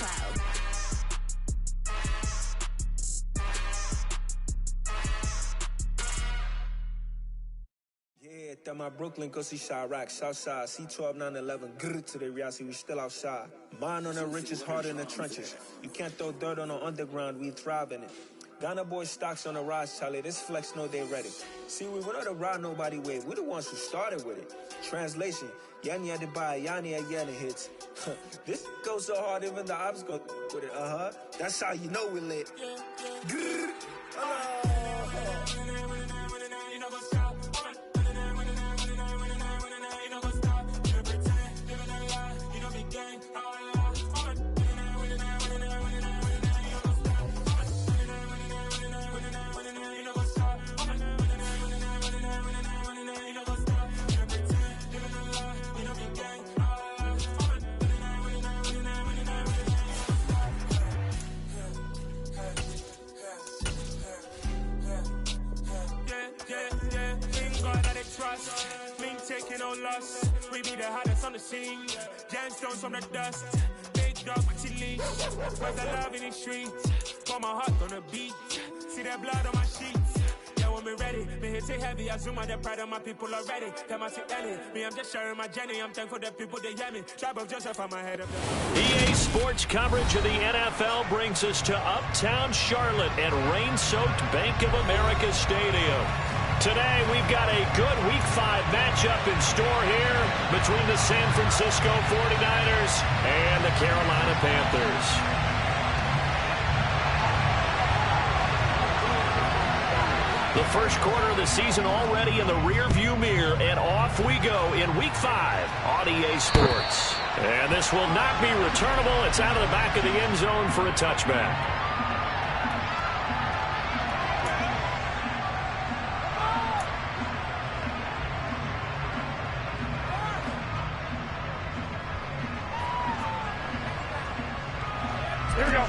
child. Yeah, that my Brooklyn, go see Chirac, Southside, C12, 911, grrr to the reality, we still outside. Mine on the riches, hard in the trenches. You can't throw dirt on the underground, we thrive in it. Ghana boys stocks on the rise, Charlie, this flex know they ready. See, we went on the ride nobody with, we the ones who started with it. Translation, Yanni had to buy, Yanni had Yanni hits. This goes so hard, even the ops go with it, That's how you know we lit. Grrr. Taking no loss, we be the hottest on the scene. Gemstones from the dust, big dog with your leash. Cause I love in the streets, pour my heart on the beat. See that blood on my sheets. Yeah, when we ready, me hit it heavy. I zoom out the pride of my people already. Them I see Ellie, me I'm just sharing my journey. I'm thankful that people they hear me. Tribe of Joseph on my head up there. EA Sports coverage of the NFL brings us to Uptown Charlotte and rain-soaked Bank of America Stadium. Today, we've got a good Week 5 matchup in store here between the San Francisco 49ers and the Carolina Panthers. The first quarter of the season already in the rearview mirror, and off we go in Week 5 on EA Sports. And this will not be returnable. It's out of the back of the end zone for a touchback. Here we go.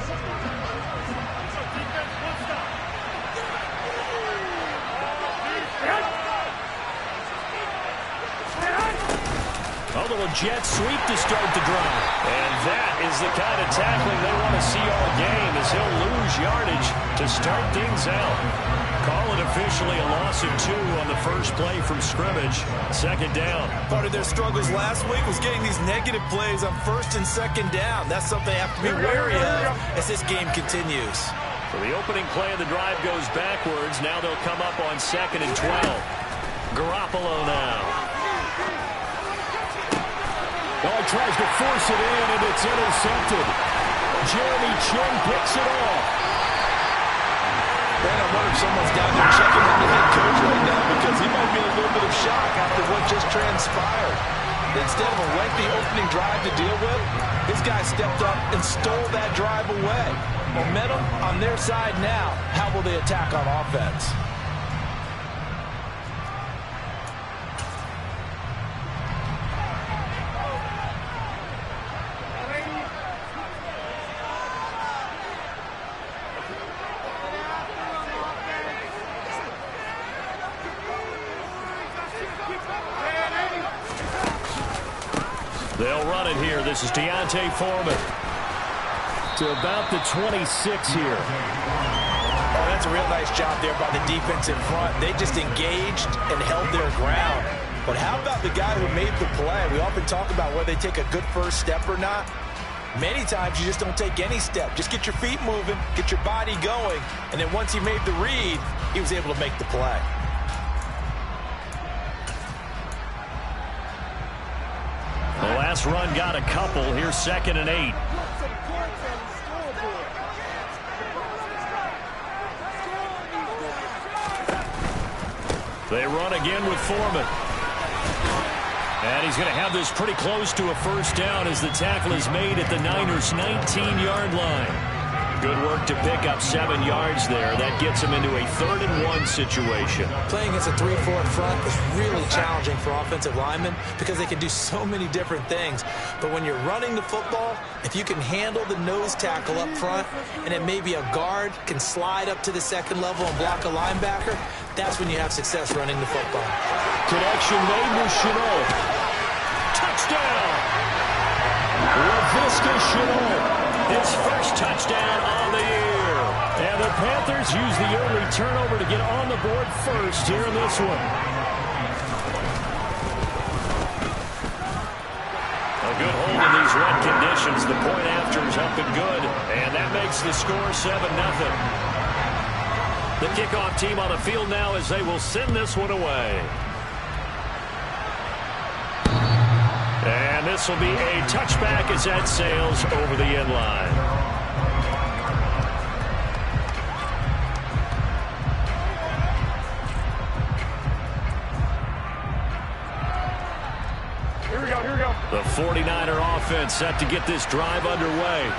A little jet sweep to start the drive. And that is the kind of tackling they want to see all game, as he'll lose yardage to start things out. Call it officially a loss of 2 on the first play from scrimmage. Second down. Part of their struggles last week was getting these negative plays on first and second down. That's something they have to be wary of as this game continues. So the opening play of the drive goes backwards. Now they'll come up on 2nd and 12. Garoppolo now. Oh, he tries to force it in, and it's intercepted. Jeremy Chin picks it off. Man, I wonder if someone's down there checking on the head coach right now, because he might be in a little bit of shock after what just transpired. Instead of a lengthy opening drive to deal with, this guy stepped up and stole that drive away. Momentum on their side now. How will they attack on offense? They'll run it here. This is Deontay Foreman. To about the 26 here. Oh, that's a real nice job there by the defense in front. They just engaged and held their ground. But how about the guy who made the play? We often talk about whether they take a good first step or not. Many times you just don't take any step. Just get your feet moving, get your body going, and then once he made the read, he was able to make the play. The last run got a couple. Here's 2nd and 8. They run again with Foreman. And he's going to have this pretty close to a first down as the tackle is made at the Niners' 19-yard line. Good work to pick up 7 yards there. That gets him into a 3rd and 1 situation. Playing against a 3-4 front is really challenging for offensive linemen because they can do so many different things. But when you're running the football, if you can handle the nose tackle up front and then maybe a guard can slide up to the second level and block a linebacker, that's when you have success running the football. Connection made with Chenault. Touchdown! Laviska Shenault. His first touchdown on the year. And the Panthers use the early turnover to get on the board first here in this one. A good hold in these wet conditions. The point after is up and good. And that makes the score 7-0. The kickoff team on the field now as they will send this one away. And this will be a touchback as that sails over the end line. Here we go. The 49er offense set to get this drive underway.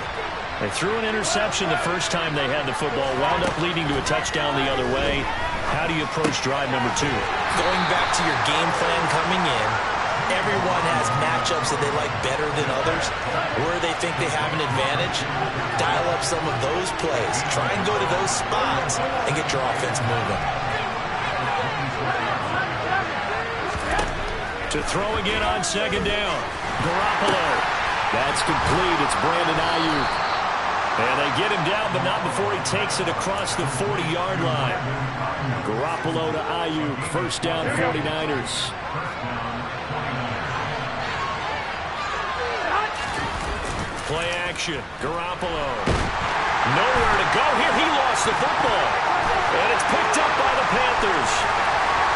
They threw an interception the first time they had the football, wound up leading to a touchdown the other way. How do you approach drive number 2? Going back to your game plan coming in, everyone has matchups that they like better than others. Where they think they have an advantage, dial up some of those plays. Try and go to those spots and get your offense moving. To throw again on second down. Garoppolo. That's complete. It's Brandon Ayuk. And they get him down, but not before he takes it across the 40-yard line. Garoppolo to Ayuk. First down, 49ers. Play action. Garoppolo. Nowhere to go here. He lost the football. And it's picked up by the Panthers.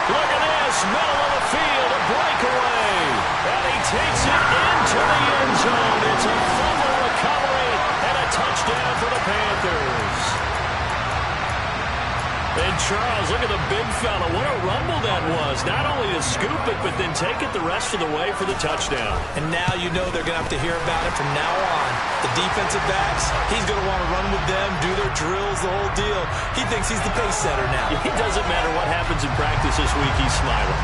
Look at this. Middle of the field. A breakaway. And he takes it into the end zone. It's a fumble recovery and a touchdown for the Panthers. And Charles, look at the big fella. What a rumble that was. Not only to scoop it, but then take it the rest of the way for the touchdown. And now you know they're going to have to hear about it from now on. The defensive backs, he's going to want to run with them, do their drills, the whole deal. He thinks he's the pace setter now. It doesn't matter what happens in practice this week, he's smiling.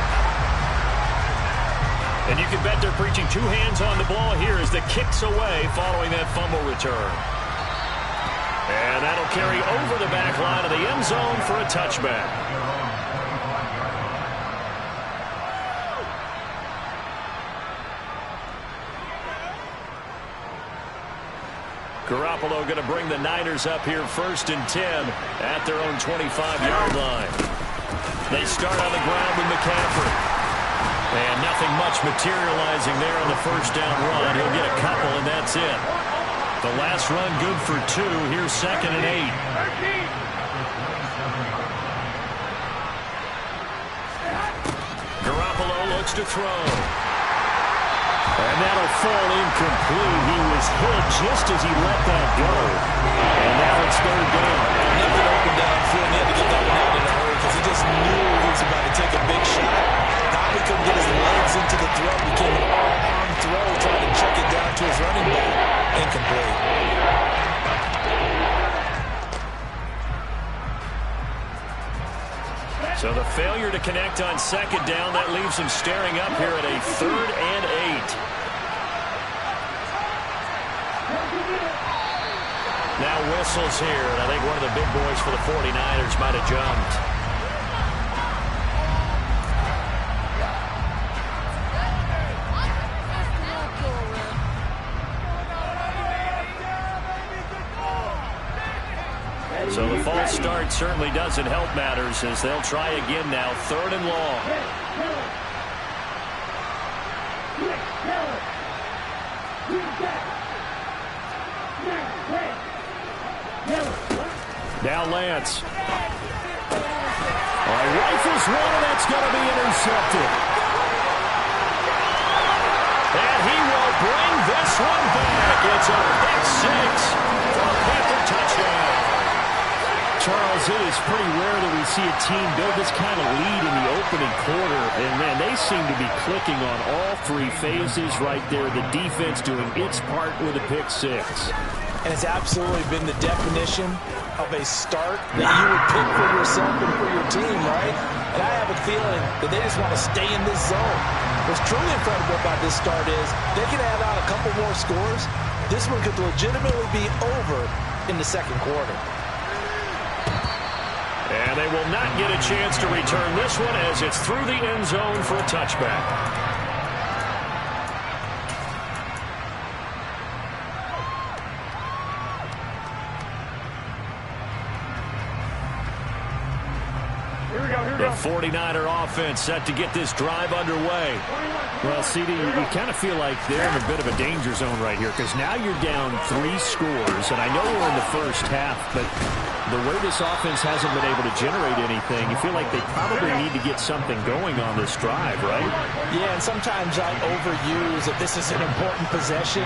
And you can bet they're preaching two hands on the ball here as the kick's away following that fumble return. And that'll carry over the back line of the end zone for a touchback. Garoppolo going to bring the Niners up here 1st and 10 at their own 25-yard line. They start on the ground with McCaffrey. And nothing much materializing there on the first down run. He'll get a couple, and that's it. The last run good for 2. Here's 2nd and 8. Garoppolo looks to throw. And that'll fall incomplete. He was hit just as he let that go. And now it's 3rd down. Nothing opened downfield. He had to get that one out in a hurry because he just knew he was about to take a big shot. Probably couldn't get his legs into the throw. Became an all-arm throw, trying to check it down to his running back. Incomplete. So the failure to connect on 2nd down, that leaves him staring up here at a 3rd and 8. Now whistles here, and I think one of the big boys for the 49ers might have jumped. So the false start certainly doesn't help matters as they'll try again now, 3rd and long. Now Lance. Rifles one, and that's going to be intercepted. And he will bring this one back. It's a pick 6 for a Panther touchdown. Charles, it is pretty rare that we see a team build this kind of lead in the opening quarter. And, man, they seem to be clicking on all 3 phases right there. The defense doing its part with a pick 6. And it's absolutely been the definition of a start that you would pick for yourself and for your team, right? And I have a feeling that they just want to stay in this zone. What's truly incredible about this start is they can add on a couple more scores. This one could legitimately be over in the 2nd quarter. And they will not get a chance to return this one as it's through the end zone for a touchback. The 49er offense set to get this drive underway. Well, CD, you kind of feel like they're in a bit of a danger zone right here because now you're down 3 scores, and I know we're in the first half, but the way this offense hasn't been able to generate anything, you feel like they probably need to get something going on this drive, right? Yeah, and sometimes I overuse that this is an important possession,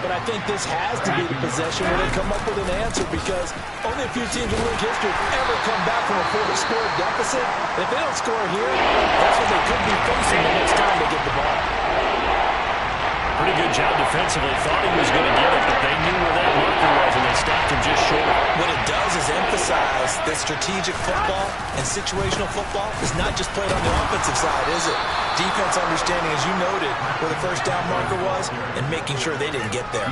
but I think this has to be the possession where they come up with an answer because only a few teams in league history have ever come back from a 4-score deficit. And if they don't score here, that's what they could be facing the next time they get the ball. Pretty good job defensively. Thought he was going to get it, but they knew where that marker was, and they stopped him just short. What it does is emphasize that strategic football and situational football is not just played on the offensive side, is it? Defense understanding, as you noted, where the first down marker was and making sure they didn't get there.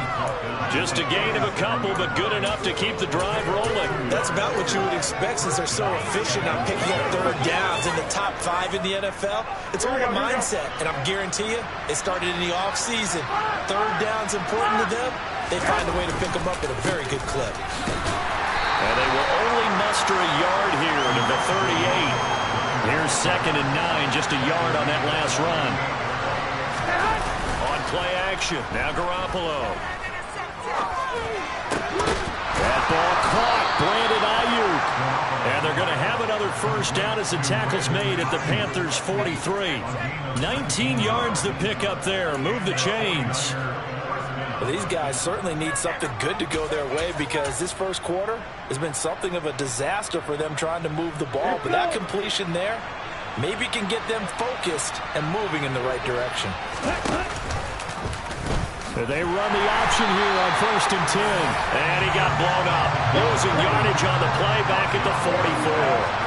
Just a gain of a couple, but good enough to keep the drive rolling. That's about what you would expect since they're so efficient on picking up third downs in the top 5 in the NFL. It's all a mindset, and I'm guarantee you, it started in the offseason. Third down's important to them. They find a way to pick them up at a very good clip. And they will only muster a yard here to the 38. Here's 2nd and 9, just a yard on that last run. On play action, now Garoppolo. That ball caught, Brandon Ayuk. And they're going to have another first down as the tackle's made at the Panthers' 43. 19 yards to pick up there. Move the chains. Well, these guys certainly need something good to go their way because this first quarter has been something of a disaster for them trying to move the ball. But that completion there maybe can get them focused and moving in the right direction. They run the option here on 1st and 10. And he got blown up. Losing yardage on the play back at the 44.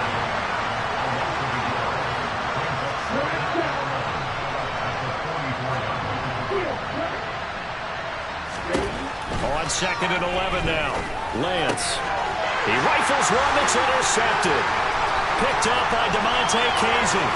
On 2nd and 11 now. Lance. He rifles one that's intercepted. Picked up by DeMonte Casey.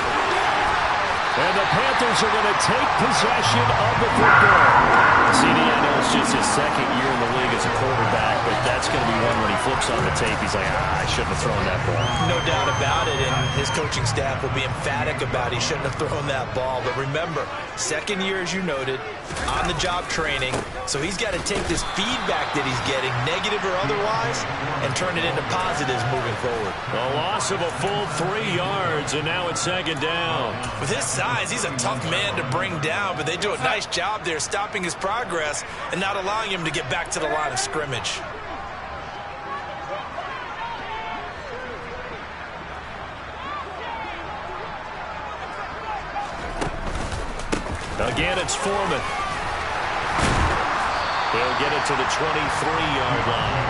And the Panthers are going to take possession of the football. CD, I know it's just his 2nd year in the league as a quarterback, but that's going to be one when he flips on the tape. He's like, I shouldn't have thrown that ball. No doubt about it, and his coaching staff will be emphatic about he shouldn't have thrown that ball. But remember, 2nd year, as you noted, on-the-job training, so he's got to take this feedback that he's getting, negative or otherwise, and turn it into positives moving forward. A loss of a full 3 yards, and now it's 2nd down. With his size, he's a tough man to bring down, but they do a nice job there stopping his progress and not allowing him to get back to the line of scrimmage. Again, it's Foreman. He'll get it to the 23-yard line.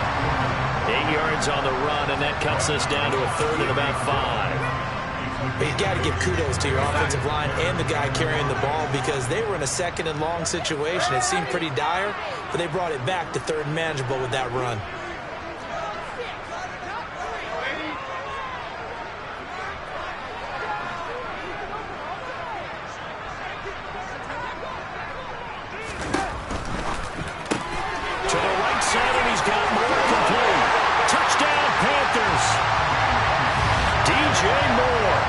8 yards on the run, and that cuts us down to a 3rd and about 5. But you got to give kudos to your offensive line and the guy carrying the ball because they were in a 2nd and long situation. It seemed pretty dire, but they brought it back to 3rd and manageable with that run. To the right side, and he's got more complete. Touchdown, Panthers. DJ Moore,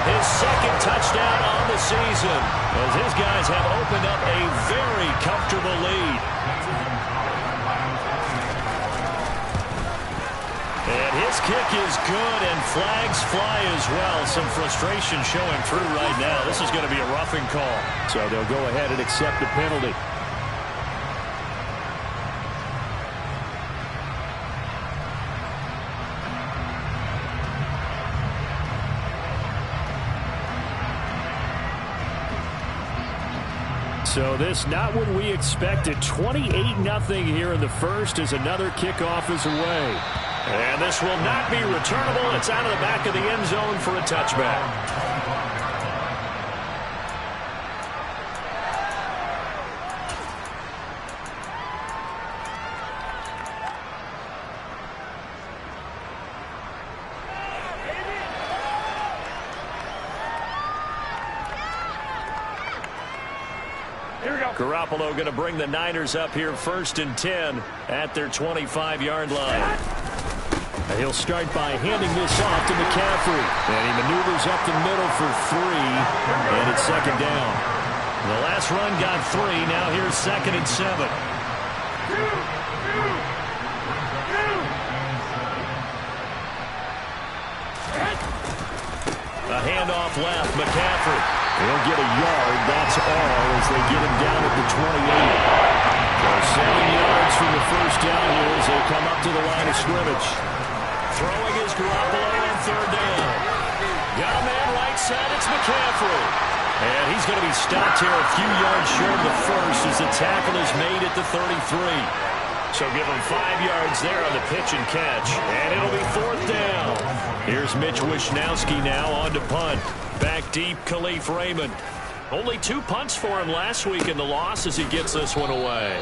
his 2nd touchdown on the season, as his guys have opened up a very comfortable lead. And his kick is good, and flags fly as well. Some frustration showing through right now. This is going to be a roughing call. So they'll go ahead and accept the penalty. So this not what we expected. 28-0 here in the first as another kickoff is away. And this will not be returnable. It's out of the back of the end zone for a touchback. Garoppolo going to bring the Niners up here 1st and 10 at their 25-yard line. And he'll start by handing this off to McCaffrey. And he maneuvers up the middle for 3. And it's second down. The last run got 3. Now here's 2nd and 7. A handoff left. McCaffrey. He'll get a yard. That's all as they get him down at the 28. So 7 yards from the first down here as they come up to the line of scrimmage. Throwing is Garoppolo on 3rd down. Got a man right side. It's McCaffrey. And he's going to be stopped here a few yards short of the first as the tackle is made at the 33. So give him 5 yards there on the pitch and catch. And it'll be 4th down. Here's Mitch Wishnowsky now on to punt. Back deep, Khalif Raymond. Only 2 punts for him last week in the loss as he gets this one away.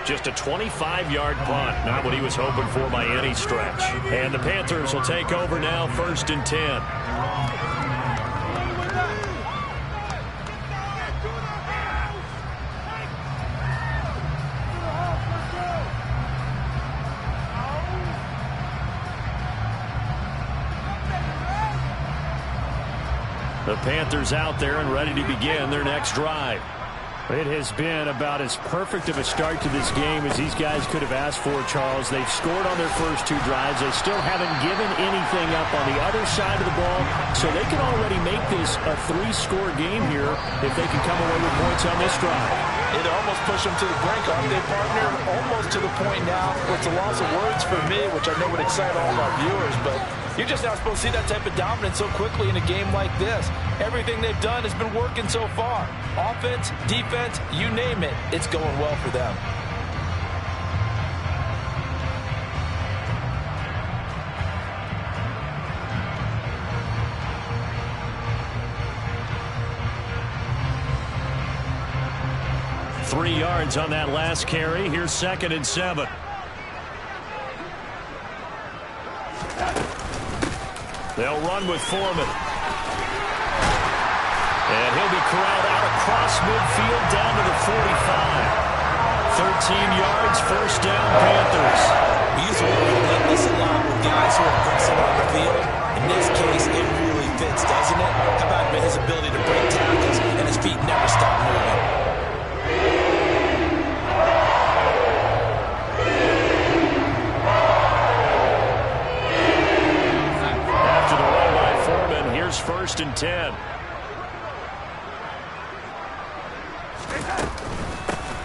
Just a 25-yard punt. Not what he was hoping for by any stretch. And the Panthers will take over now, 1st and 10. The Panthers out there and ready to begin their next drive. It has been about as perfect of a start to this game as these guys could have asked for, Charles. They've scored on their first 2 drives. They still haven't given anything up on the other side of the ball, so they can already make this a 3-score game here if they can come away with points on this drive. It almost pushed them to the brink, aren't they, partner? Almost to the point now where it's a loss of words for me, which I know would excite all of our viewers, but you're just not supposed to see that type of dominance so quickly in a game like this. Everything they've done has been working so far. Offense, defense, you name it, it's going well for them. Three yards on that last carry. Here's 2nd and 7. They'll run with Foreman. And he'll be corralled out across midfield down to the 45. 13 yards, 1st down, Panthers. We used to work relentless a lot with guys who are aggressive on the field. In this case, it really fits, doesn't it? How about his ability to break tackles and his feet never stop moving? After the run by Foreman, here's 1st and 10.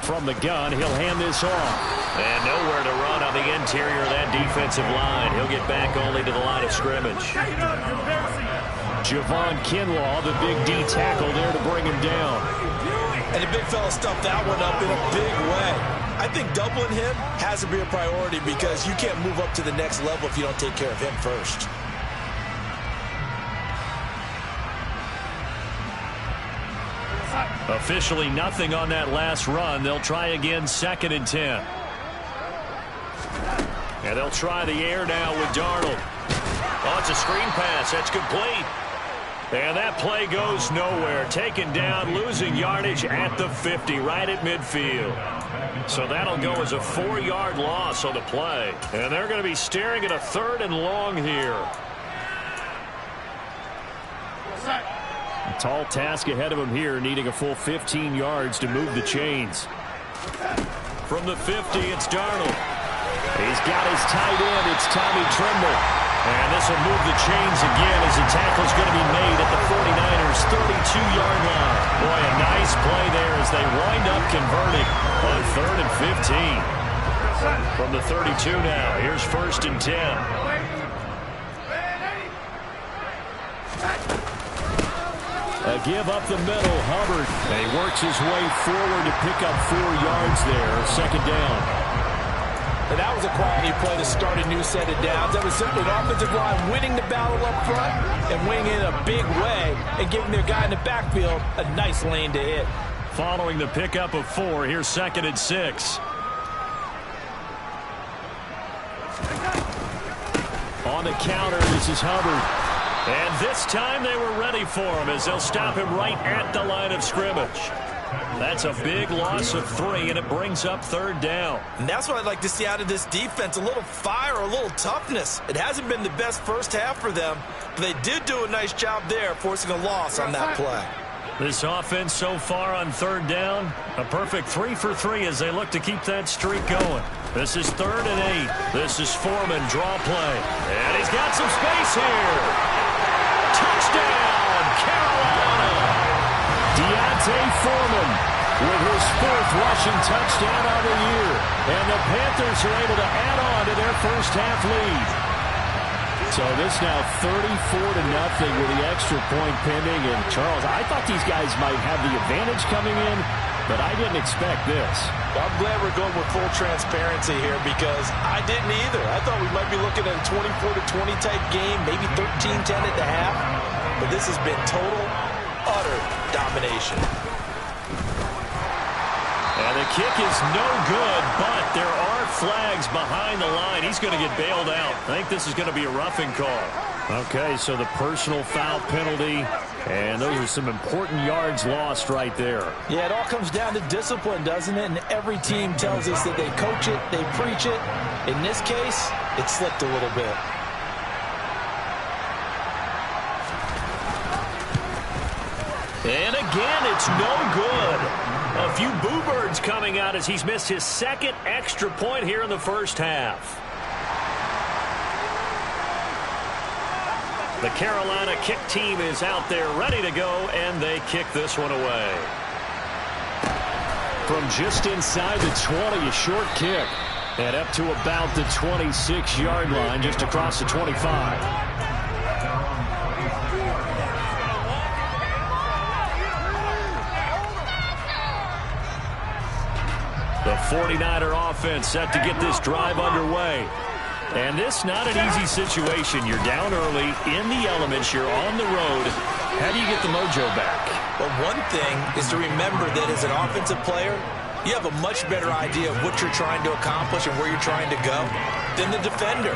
From the gun, he'll hand this off. And nowhere to run on the interior of that defensive line. He'll get back only to the line of scrimmage. Javon Kinlaw, the big D tackle there to bring him down. And the big fella stuffed that one up in a big way. I think doubling him has to be a priority because you can't move up to the next level if you don't take care of him first. Officially nothing on that last run. They'll try again, 2nd and 10. And they'll try the air now with Darnold. Oh, it's a screen pass. That's complete. And that play goes nowhere. Taken down, losing yardage at the 50, right at midfield. So that'll go as a 4-yard loss on the play. And they're going to be staring at a 3rd and long here. A tall task ahead of him here, needing a full 15 yards to move the chains. From the 50, it's Darnold. He's got his tight end. It's Tommy Tremble. And this will move the chains again as the tackle's going to be made at the 49ers' 32-yard line. Boy, a nice play there as they wind up converting on 3rd and 15. From the 32 now, here's 1st and 10. A give up the middle, Hubbard. And he works his way forward to pick up 4 yards there, 2nd down. And that was a quality play to start a new set of downs. That was simply an offensive line winning the battle up front and winning in a big way and giving their guy in the backfield a nice lane to hit. Following the pickup of 4, here's 2nd and 6. On the counter, this is Hubbard. And this time they were ready for him as they'll stop him right at the line of scrimmage. That's a big loss of 3, and it brings up 3rd down. And that's what I'd like to see out of this defense, a little fire, a little toughness. It hasn't been the best first half for them, but they did do a nice job there, forcing a loss on that play. This offense so far on 3rd down, a perfect 3 for 3 as they look to keep that streak going. This is 3rd and 8. This is Foreman, draw play. And he's got some space here. Touchdown, Carolina! Deontay Foreman with his 4th rushing touchdown of the year. And the Panthers are able to add on to their first half lead. So this now 34-0 with the extra point pending. And Charles, I thought these guys might have the advantage coming in, but I didn't expect this. Well, I'm glad we're going with full transparency here because I didn't either. I thought we might be looking at a 24-20 type game, maybe 13-10 at the half. But this has been total, utter domination. And the kick is no good, but there are flags behind the line. He's going to get bailed out. I think this is going to be a roughing call. Okay, so the personal foul penalty, and those are some important yards lost right there. Yeah, it all comes down to discipline, doesn't it? And every team tells us that they coach it, they preach it. In this case, it slipped a little bit. And again, it's no good. A few boo birds coming out as he's missed his 2nd extra point here in the first half. The Carolina kick team is out there ready to go, and they kick this one away. From just inside the 20, a short kick. And up to about the 26-yard line, just across the 25. The 49er offense set to get this drive underway. And this not an easy situation. You're down early, in the elements, you're on the road. How do you get the mojo back? Well, one thing is to remember that as an offensive player, you have a much better idea of what you're trying to accomplish and where you're trying to go than the defender.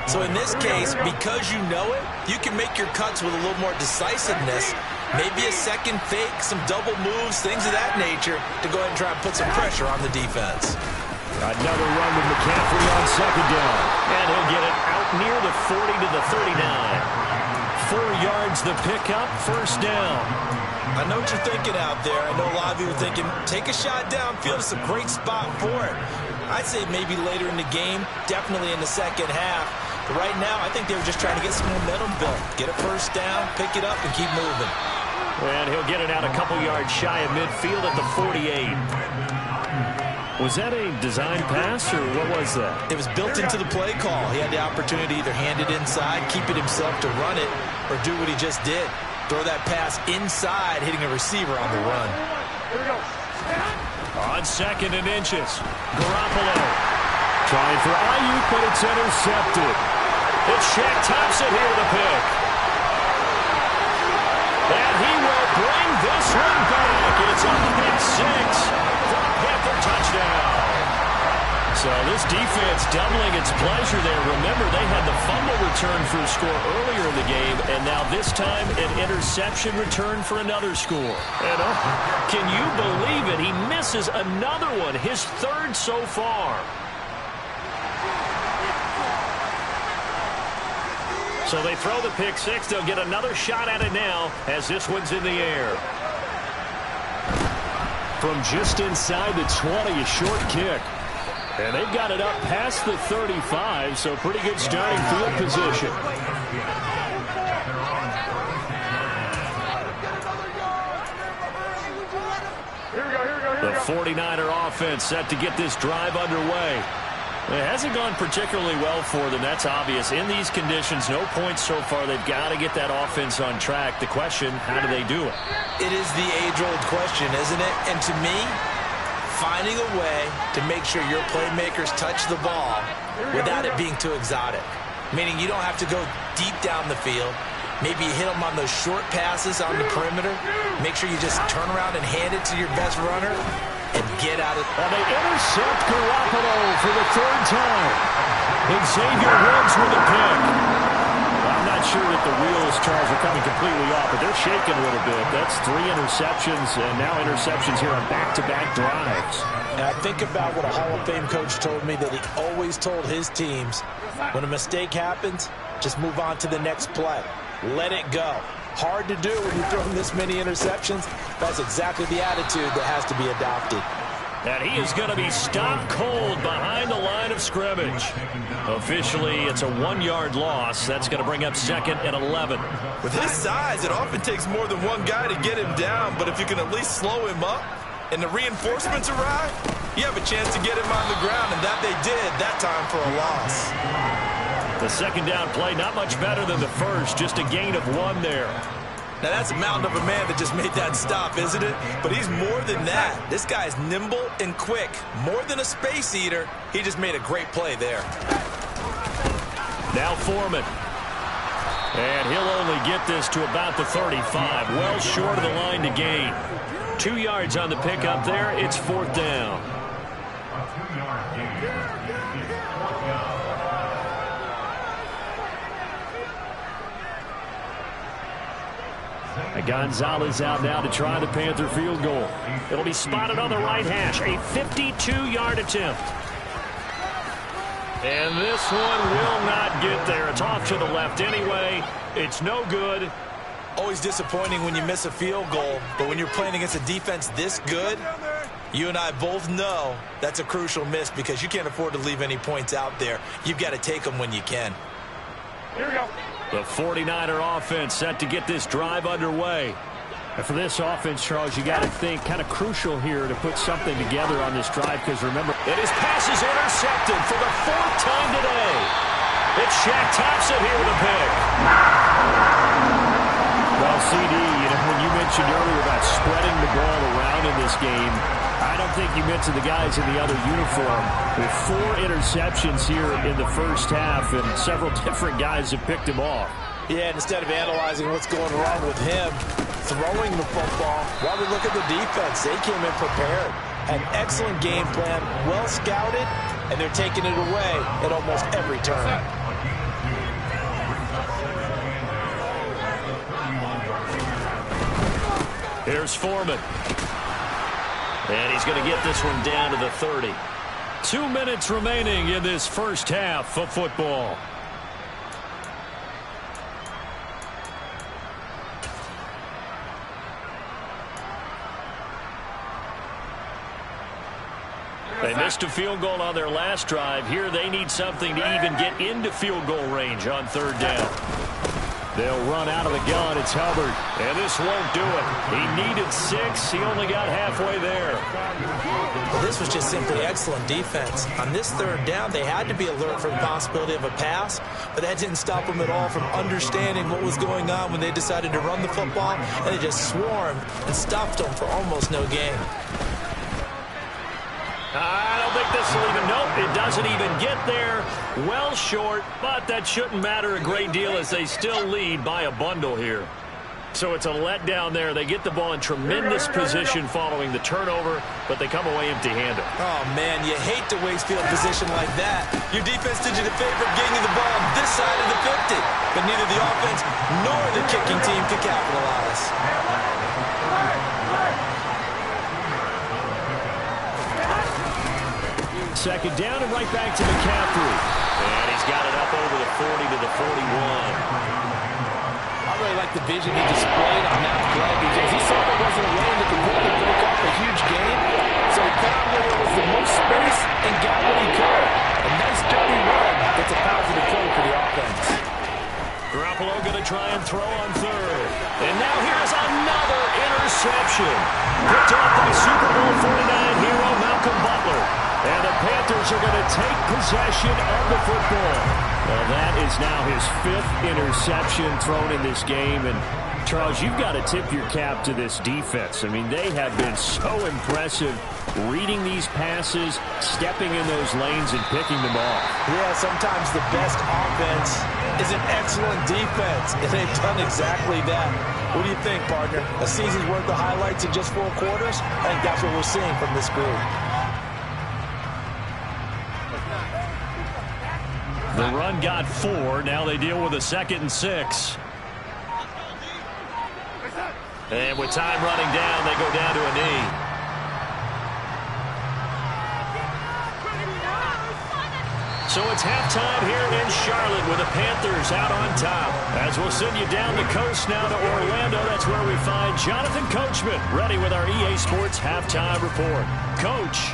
So in this case, because you know it, you can make your cuts with a little more decisiveness. Maybe a second fake, some double moves, things of that nature to go ahead and try and put some pressure on the defense. Another run with McCaffrey on 2nd down. And he'll get it out near the 40 to the 39. 4 yards the pickup, 1st down. I know what you're thinking out there. I know a lot of you are thinking, take a shot downfield. It's a great spot for it. I'd say maybe later in the game, definitely in the second half. But right now, I think they were just trying to get some momentum built. Get a 1st down, pick it up, and keep moving. And he'll get it out a couple yards shy of midfield at the 48. Was that a design pass, or what was that? It was built into the play call. He had the opportunity to either hand it inside, keep it himself to run it, or do what he just did. Throw that pass inside, hitting a receiver on the run. On 2nd and inches, Garoppolo. Trying for Ayuk, but it's intercepted. It's Shaq Thompson here with a pick. And he will bring this one back. It's a pick 6 for a Panther touchdown. So this defense doubling its pleasure there. Remember, they had the fumble return for a score earlier in the game, and now this time an interception return for another score. And can you believe it? He misses another one, his 3rd so far. So they throw the pick 6. They'll get another shot at it now as this one's in the air. From just inside the 20, a short kick. And they've got it up past the 35, so pretty good starting field position. The 49er offense set to get this drive underway. It hasn't gone particularly well for them, that's obvious. In these conditions, no points so far. They've got to get that offense on track. The question, how do they do it? It is the age-old question, isn't it? And to me, finding a way to make sure your playmakers touch the ball without it being too exotic. Meaning you don't have to go deep down the field. Maybe you hit them on those short passes on the perimeter. Make sure you just turn around and hand it to your best runner and get out of it. And they intercept Garoppolo for the 3rd time. Xavier Woods with a pick. I'm not not sure that the wheels, Charles, are coming completely off, but they're shaking a little bit. That's 3 interceptions, and now interceptions here on back-to-back drives. And I think about what a Hall of Fame coach told me, that he always told his teams, when a mistake happens, just move on to the next play. Let it go. Hard to do when you're throwing this many interceptions. That's exactly the attitude that has to be adopted. And he is going to be stopped cold behind the line of scrimmage. Officially, it's a 1-yard loss. That's going to bring up 2nd and 11. With his size, it often takes more than one guy to get him down, but if you can at least slow him up and the reinforcements arrive, you have a chance to get him on the ground, and that they did that time for a loss. The second down play, not much better than the first, just a gain of 1 there. Now, that's a mountain of a man that just made that stop, isn't it? But he's more than that. This guy's nimble and quick. More than a space eater, he just made a great play there. Now Foreman. And he'll only get this to about the 35. Well short of the line to gain. 2 yards on the pickup there. It's 4th down. Gonzalez out now to try the Panther field goal. It'll be spotted on the right hash. A 52-yard attempt. And this one will not get there. It's off to the left anyway. It's no good. Always disappointing when you miss a field goal, but when you're playing against a defense this good, you and I both know that's a crucial miss because you can't afford to leave any points out there. You've got to take them when you can. Here we go. The 49er offense set to get this drive underway. And for this offense, Charles, you got to think kind of crucial here to put something together on this drive because remember, and his pass is intercepted for the 4th time today. It's Shaq Thompson here with a pick. Well, CD, when you mentioned earlier about spreading the ball around in this game, I don't think you mentioned the guys in the other uniform. With 4 interceptions here in the first half, and several different guys have picked him off. Yeah, and instead of analyzing what's going wrong with him throwing the football, while we look at the defense, they came in prepared. An excellent game plan, well scouted, and they're taking it away at almost every turn. Here's Foreman. And he's going to get this one down to the 30. 2 minutes remaining in this first half of football. They missed a field goal on their last drive. Here they need something to even get into field goal range on 3rd down. They'll run out of the gun. It's Hubbard. And this won't do it. He needed 6. He only got halfway there. Well, this was just simply excellent defense. On this 3rd down, they had to be alert for the possibility of a pass, but that didn't stop them at all from understanding what was going on when they decided to run the football, and they just swarmed and stopped them for almost no gain. I don't think this will even, nope, it doesn't even get there. Well short, but that shouldn't matter a great deal as they still lead by a bundle here. So it's a letdown there. They get the ball in tremendous position following the turnover, but they come away empty-handed. Oh, man, you hate to waste field position like that. Your defense did you the favor of getting you the ball on this side of the 50, but neither the offense nor the kicking team could capitalize. Second down and right back to McCaffrey. And he's got it up over the 40 to the 41. I really like the vision he displayed on that play because he saw there wasn't a lane that could really break off a huge gain. So he found where there was the most space and got what he could. A nice dirty run. That's a positive play for the offense. Garoppolo going to try and throw on 3rd. And now here's another interception. Picked up by Super Bowl 49 hero Malcolm Butler. And the Panthers are going to take possession of the football. Well, that is now his 5th interception thrown in this game. And, Charles, you've got to tip your cap to this defense. I mean, they have been so impressive reading these passes, stepping in those lanes, and picking them off. Yeah, sometimes the best offense is an excellent defense, and they've done exactly that. What do you think, partner? A season's worth of highlights in just 4 quarters? I think that's what we're seeing from this group. The run got 4. Now they deal with a 2nd and 6. And with time running down, they go down to a knee. So it's halftime here in Charlotte with the Panthers out on top. As we'll send you down the coast now to Orlando, that's where we find Jonathan Coachman ready with our EA Sports halftime report. Coach.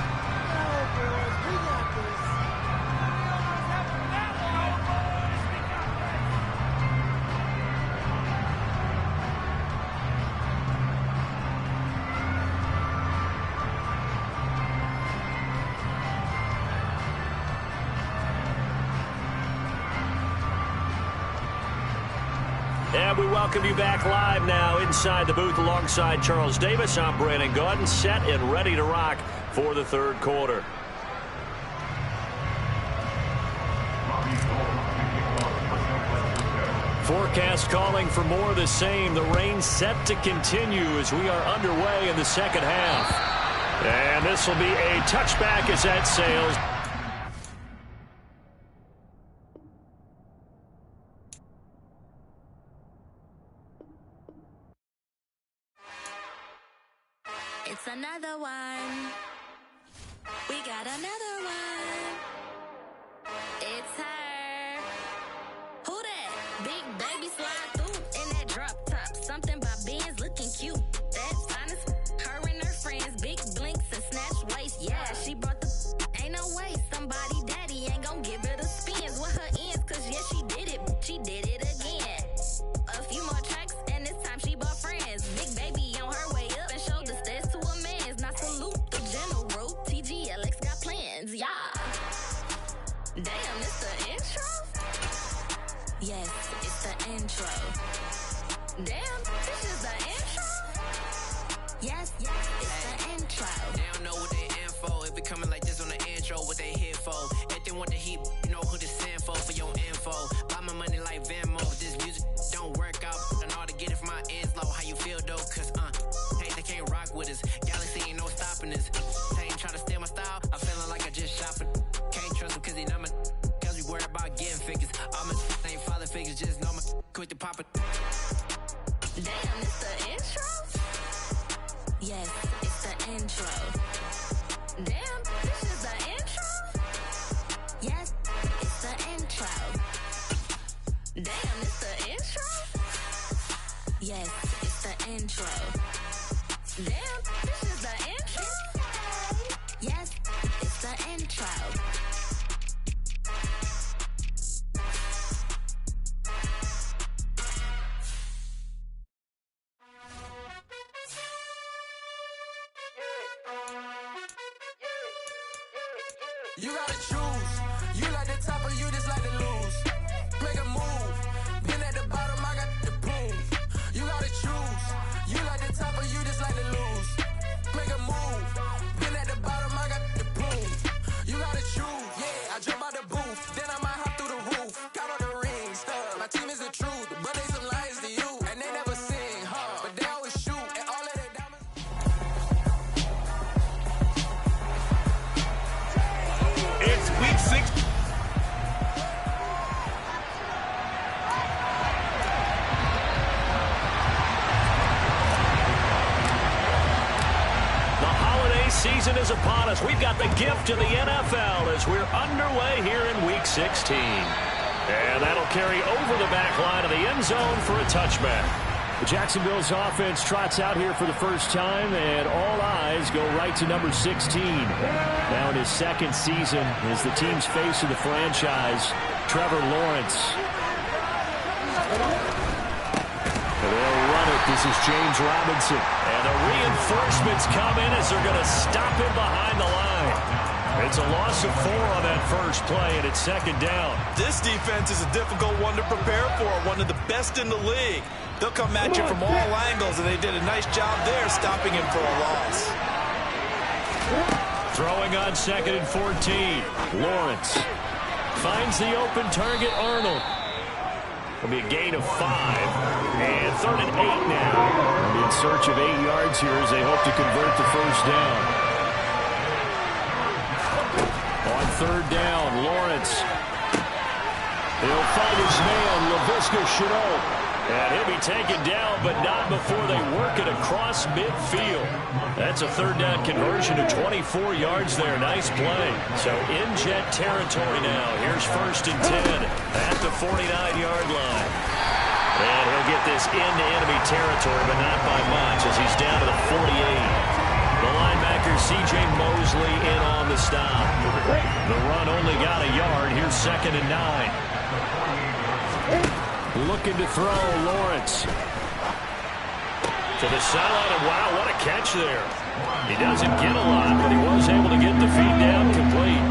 And we welcome you back live now inside the booth alongside Charles Davis. I'm Brandon Gaudin, set and ready to rock for the third quarter. Forecast calling for more of the same. The rain set to continue as we are underway in the second half. And this will be a touchback as that sails. It's another one. We got another one. It's her. Who that? Big baby slide through in that drop top. Something by Benz looking cute. That's honest. Her and her friends, big blinks and snatch waist. Yeah, she brought the. Ain't no way somebody daddy ain't gon' give her the spins with her ends. Cause yeah, she did it. She did it again. A few more tracks and this time she bought friends. Big baby on her way up and showed the stairs to a man's. Not salute the general. TGLX got plans, yeah. Damn, it's the intro? Yes, it's the intro. Damn, this is the intro? Yes, it's the intro. They don't know what they in for. It be coming like this on the intro, what they here for. If they want the heat, you know who to send for your info. Buy my money like Venmo. This music don't work out. I know how to get it from my ends low. How you feel though? Cause hey, they can't rock with us. Galaxy ain't no stopping us. They ain't try to steal my style. I'm feeling like I just shopping. Can't trust them cause they not my. Cause we worried about getting figures. All my ain't father figures. Just know my quick to pop it. Damn, it's the intro? Yes, it's the intro. Damn, this is the intro? Yes, it's the intro. Damn, it's the intro? Yes, it's the intro. Damn, this is the intro? Yes, it's the intro. You gotta choose. You like the top or you just like to lose. Make a move. Been at the bottom, I got the prove. You gotta choose. You like the top or you just like to lose. Make a move. Been at the bottom, I got the prove. You gotta choose. Yeah, I jump out the booth. Then I might hop through the roof. Got all the rings, stuff. My team is the truth, but they some lies to you. And they never sing, but they always shoot. And all of their diamonds. It's week 6. The holiday season is upon us. We've got the gift of the NFL as we're underway here in Week 16. And that'll carry over the back line of the end zone for a touchback. Jacksonville's offense trots out here for the first time, and all eyes go right to number 16. Now in his second season as the team's face of the franchise, Trevor Lawrence. And they'll run it. This is James Robinson. And the reinforcements come in as they're going to stop him behind the line. It's a loss of 4 on that first play, and it's second down. This defense is a difficult one to prepare for, one of the best in the league. They'll come at you from all angles, and they did a nice job there stopping him for a loss. Throwing on 2nd and 14. Lawrence finds the open target, Arnold. It'll be a gain of 5. And 3rd and 8 now. They'll be in search of 8 yards here as they hope to convert the first down. On 3rd down, Lawrence He'll find his man, Laviska Shenault. And he'll be taken down, but not before they work it across midfield. That's a third down conversion to 24 yards there. Nice play. So in Jet territory now. Here's 1st and 10 at the 49-yard line. And he'll get this into enemy territory, but not by much as he's down to the 48. The linebacker, C.J. Mosley, in on the stop. The run only got a yard. Here's 2nd and 9. Looking to throw, Lawrence. To the sideline, and wow, what a catch there. He doesn't get a lot, but he was able to get the feed down complete.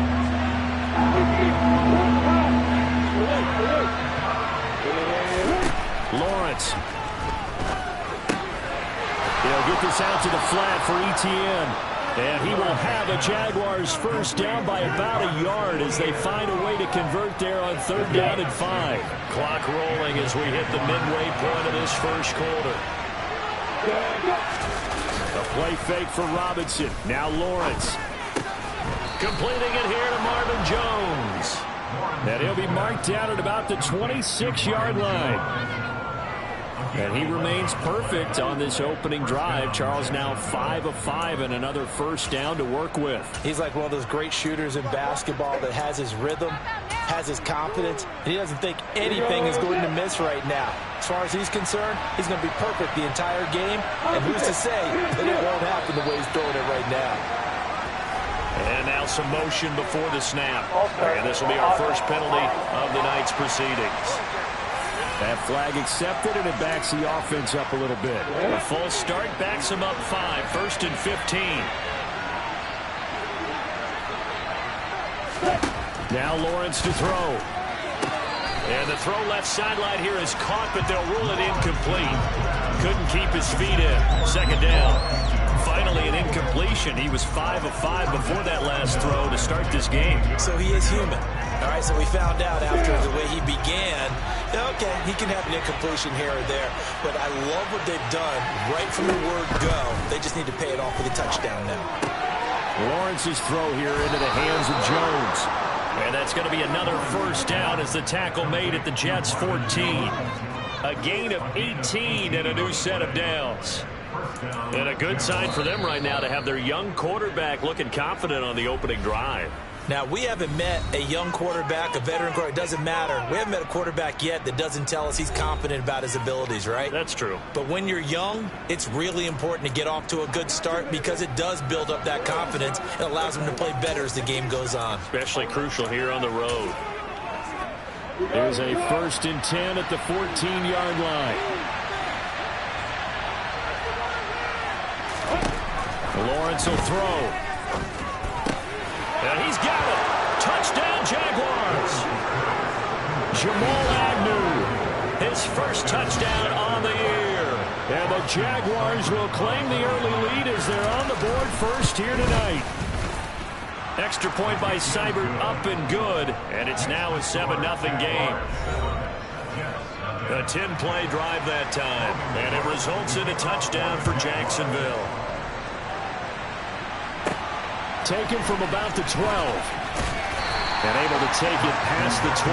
Lawrence. He'll get this out to the flat for Etienne. And he will have a Jaguars first down by about a yard as they find a way to convert there on 3rd down and 5. Clock rolling as we hit the midway point of this first quarter. A play fake for Robinson. Now Lawrence. Completing it here to Marvin Jones. And he'll be marked down at about the 26-yard line. And he remains perfect on this opening drive. Charles now 5 of 5 and another first down to work with. He's like one of those great shooters in basketball that has his rhythm, has his confidence, and he doesn't think anything is going to miss right now. As far as he's concerned, he's going to be perfect the entire game, and who's to say that it won't happen the way he's throwing it right now. And now some motion before the snap. And this will be our first penalty of the night's proceedings. That flag accepted, and it backs the offense up a little bit. A false start backs him up 5. 1st and 15. Now Lawrence to throw. And the throw left sideline here is caught, but they'll rule it incomplete. Couldn't keep his feet in. 2nd down. Finally an incompletion. He was 5 of 5 before that last throw to start this game. So he is human. All right, so we found out after the way he began, okay, he can have an incompletion here or there, but I love what they've done right from the word go. They just need to pay it off with a touchdown now. Lawrence's throw here into the hands of Jones. And that's going to be another first down as the tackle made at the Jets' 14. A gain of 18 and a new set of downs. And a good sign for them right now to have their young quarterback looking confident on the opening drive. Now, we haven't met a young quarterback, a veteran quarterback. It doesn't matter. We haven't met a quarterback yet that doesn't tell us he's confident about his abilities, right? That's true. But when you're young, it's really important to get off to a good start because it does build up that confidence. It allows him to play better as the game goes on. Especially crucial here on the road. There's a 1st and 10 at the 14-yard line. Lawrence will throw. And he's got it. Touchdown, Jaguars. Jamal Agnew, his first touchdown on the year. And the Jaguars will claim the early lead as they're on the board first here tonight. Extra point by Seibert up and good. And it's now a 7-0 game. A 10-play drive that time. And it results in a touchdown for Jacksonville. Taken from about the 12. And able to take it past the 25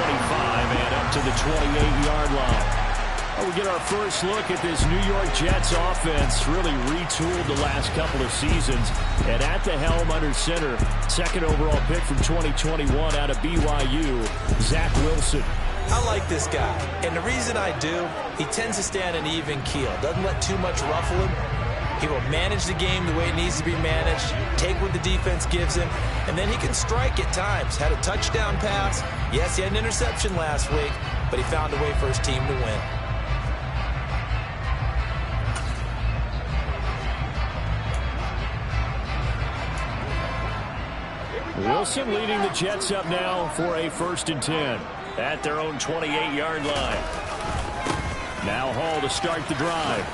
and up to the 28-yard line. We get our first look at this New York Jets offense, really retooled the last couple of seasons. And at the helm under center, 2nd overall pick from 2021 out of BYU, Zach Wilson. I like this guy. And the reason I do, he tends to stay on an even keel. Doesn't let too much ruffle him. He will manage the game the way it needs to be managed, take what the defense gives him, and then he can strike at times. Had a touchdown pass. Yes, he had an interception last week, but he found a way for his team to win. Wilson leading the Jets up now for a 1st and 10 at their own 28-yard line. Now Hall to start the drive.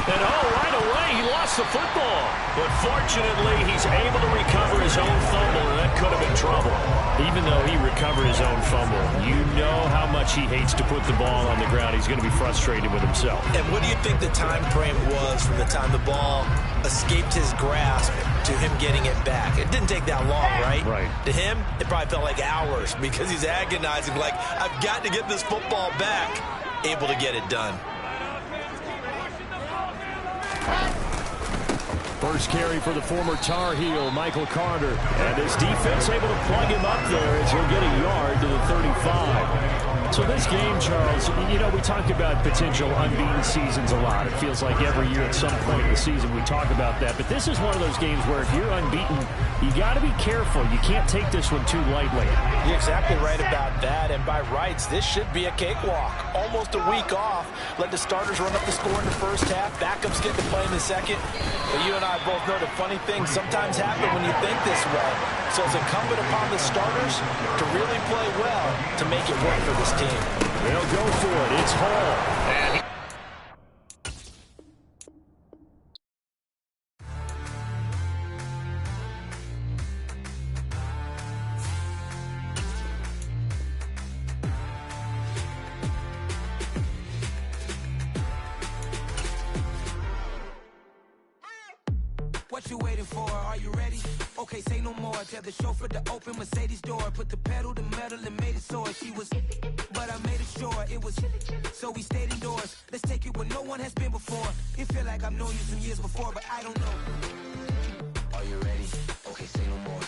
And right away, he lost the football. But fortunately, he's able to recover his own fumble, and that could have been trouble. Even though he recovered his own fumble, you know how much much he hates to put the ball on the ground. He's going to be frustrated with himself. And what do you think the time frame was from the time the ball escaped his grasp to him getting it back? It didn't take that long, right? Right. To him, it probably felt like hours because he's agonizing, like, I've got to get this football back. Able to get it done. First carry for the former Tar Heel, Michael Carter. And his defense able to plug him up there as he'll get a yard to the 35. So this game, Charles, you know, we talked about potential unbeaten seasons a lot. It feels like every year at some point in the season we talk about that. But this is one of those games where if you're unbeaten, you got to be careful. You can't take this one too lightly. You're exactly right about that. And by rights, this should be a cakewalk. Almost a week off. Let the starters run up the score in the first half. Backups get to play in the second. But you and I both know the funny things sometimes happen when you think this way. So it's incumbent upon the starters to really play well to make it work for this team. They'll go for it. It's Hall. And What you waiting for? Are you ready? Okay, say no more. Tell the chauffeur to open Mercedes door. Put the pedal to metal and made it soar. She was, but I made it sure it was. So we stayed indoors. Let's take it where no one has been before. It feel like I've known you some years before, but I don't know. Are you ready? Okay, say no more.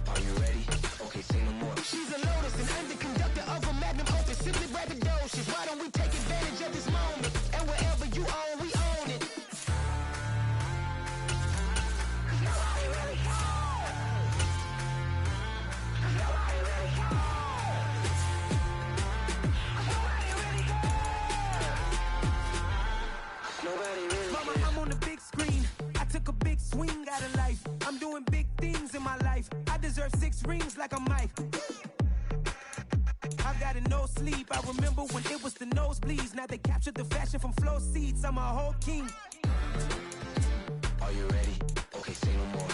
Are you ready? Okay, say no more. She's a Lotus and I'm the conductor of a Magnum Opus. Simply braggadocious. Why don't we take advantage of this moment? And wherever you own, we own it. Mama, I'm on the big screen. I took a big swing out of life. I'm doing big things in my life. I deserve 6 rings like I'm Mike. I've got no sleep. I remember when it was the nosebleeds. Now they captured the fashion from flow seats. I'm a whole king. Are you ready? Okay, say no more.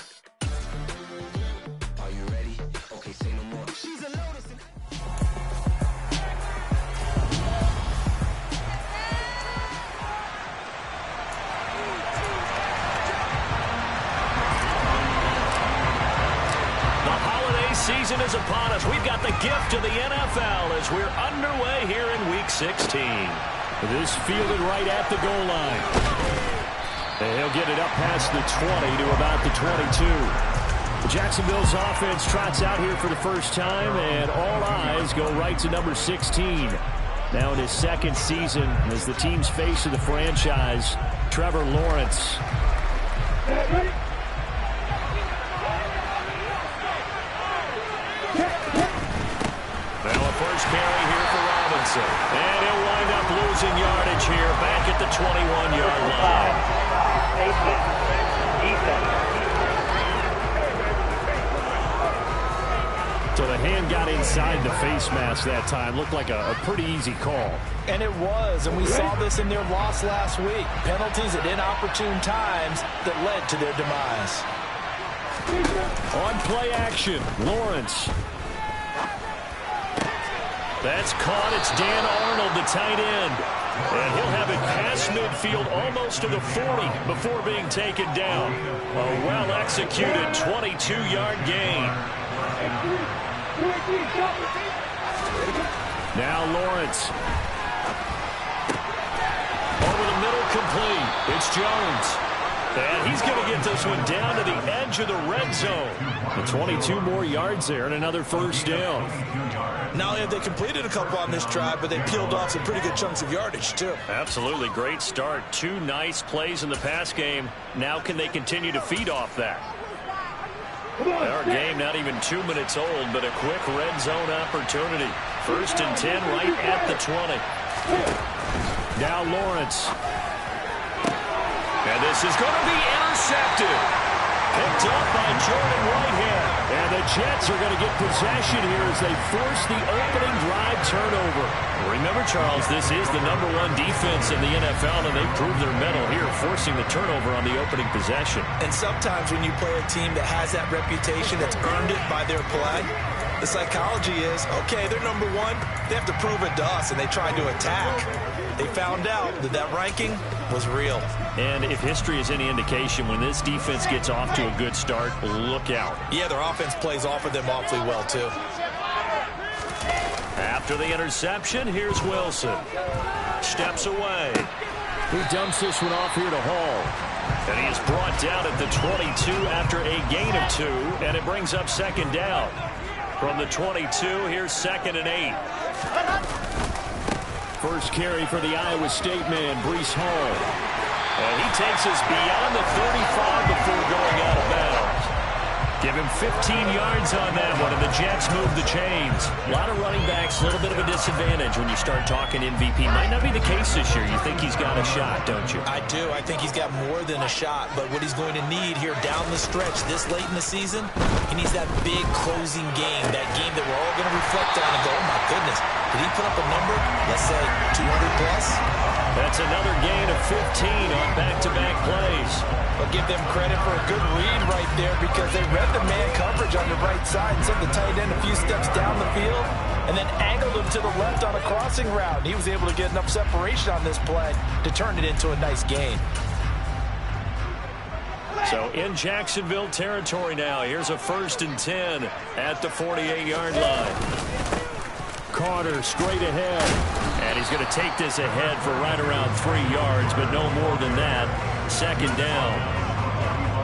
Are you ready? Okay, say no more. She's a Lotus and season is upon us. We've got the gift of the NFL as we're underway here in Week 16. This fielded right at the goal line. And he'll get it up past the 20 to about the 22. The Jacksonville's offense trots out here for the first time, and all eyes go right to number 16. Now in his second season as the team's face of the franchise, Trevor Lawrence. First carry here for Robinson. And he'll wind up losing yardage here back at the 21-yard line. So the hand got inside the face mask that time. Looked like a pretty easy call. And it was, and we saw this in their loss last week. Penalties at inopportune times that led to their demise. On play action, Lawrence. That's caught. It's Dan Arnold, the tight end. And he'll have it past midfield almost to the 40 before being taken down. A well-executed 22-yard gain. Now Lawrence. Over the middle, complete. It's Jones. And he's going to get this one down to the edge of the red zone. And 22 more yards there and another first down. Not only have they completed a couple on this drive, but they peeled off some pretty good chunks of yardage, too. Absolutely. Great start. 2 nice plays in the pass game. Now can they continue to feed off that? Our game not even 2 minutes old, but a quick red zone opportunity. 1st and 10 right at the 20. Now Lawrence. And this is going to be intercepted. Picked up by Jordan Whitehead. And the Jets are going to get possession here as they force the opening drive turnover. Remember, Charles, this is the #1 defense in the NFL, and they proved their mettle here, forcing the turnover on the opening possession. And sometimes when you play a team that has that reputation, that's earned it by their play, The psychology is, okay, they're number one. They have to prove it to us, and they tried to attack. They found out that that ranking was real. And if history is any indication, when this defense gets off to a good start, look out. Yeah, their offense plays off of them awfully well, too. After the interception, here's Wilson. Steps away. He dumps this one off here to Hall. And he is brought down at the 22 after a gain of 2, and it brings up second down. From the 22, here's 2nd and 8. First carry for the Iowa State man, Breece Hall. And he takes us beyond the 35 before going out of bounds. Give him 15 yards on that one, and the Jets move the chains. A lot of running backs, a little bit of a disadvantage when you start talking MVP. Might not be the case this year. You think he's got a shot, don't you? I do. I think he's got more than a shot. But what he's going to need here down the stretch this late in the season, he needs that big closing game, that game that we're all going to reflect on and go, oh, my goodness, did he put up a number, let's say, 200 plus? That's another gain of 15 on back-to-back plays. I'll give them credit for a good read right there because they read the man coverage on the right side and sent the tight end a few steps down the field and then angled him to the left on a crossing route. He was able to get enough separation on this play to turn it into a nice gain. So in Jacksonville territory now, here's a 1st and 10 at the 48-yard line. Carter straight ahead. And he's going to take this ahead for right around 3 yards, but no more than that. 2nd down.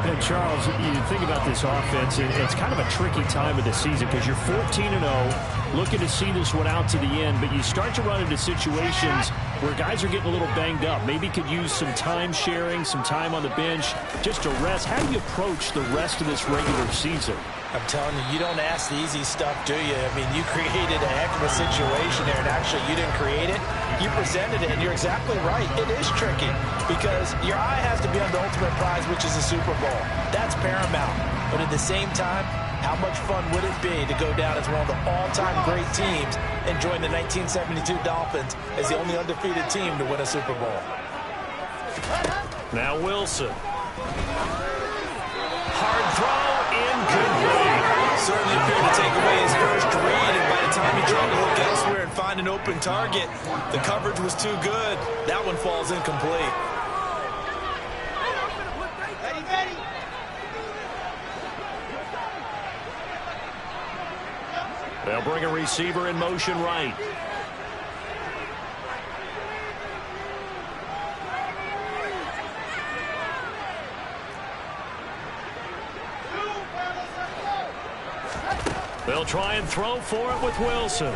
And Charles, you think about this offense, it's kind of a tricky time of the season because you're 14-0, looking to see this one out to the end, but you start to run into situations where guys are getting a little banged up. Maybe could use some time sharing, some time on the bench, just to rest. How do you approach the rest of this regular season? I'm telling you, you don't ask the easy stuff, do you? I mean, you created a heck of a situation there, and actually you didn't create it. You presented it, and you're exactly right. It is tricky because your eye has to be on the ultimate prize, which is the Super Bowl. That's paramount. But at the same time, how much fun would it be to go down as one of the all-time great teams and join the 1972 Dolphins as the only undefeated team to win a Super Bowl? Now Wilson. Hard throw, incomplete. Certainly appeared to take away his first read, and by the time he tried to look elsewhere and find an open target, the coverage was too good. That one falls incomplete. They'll bring a receiver in motion right. They'll try and throw for it with Wilson.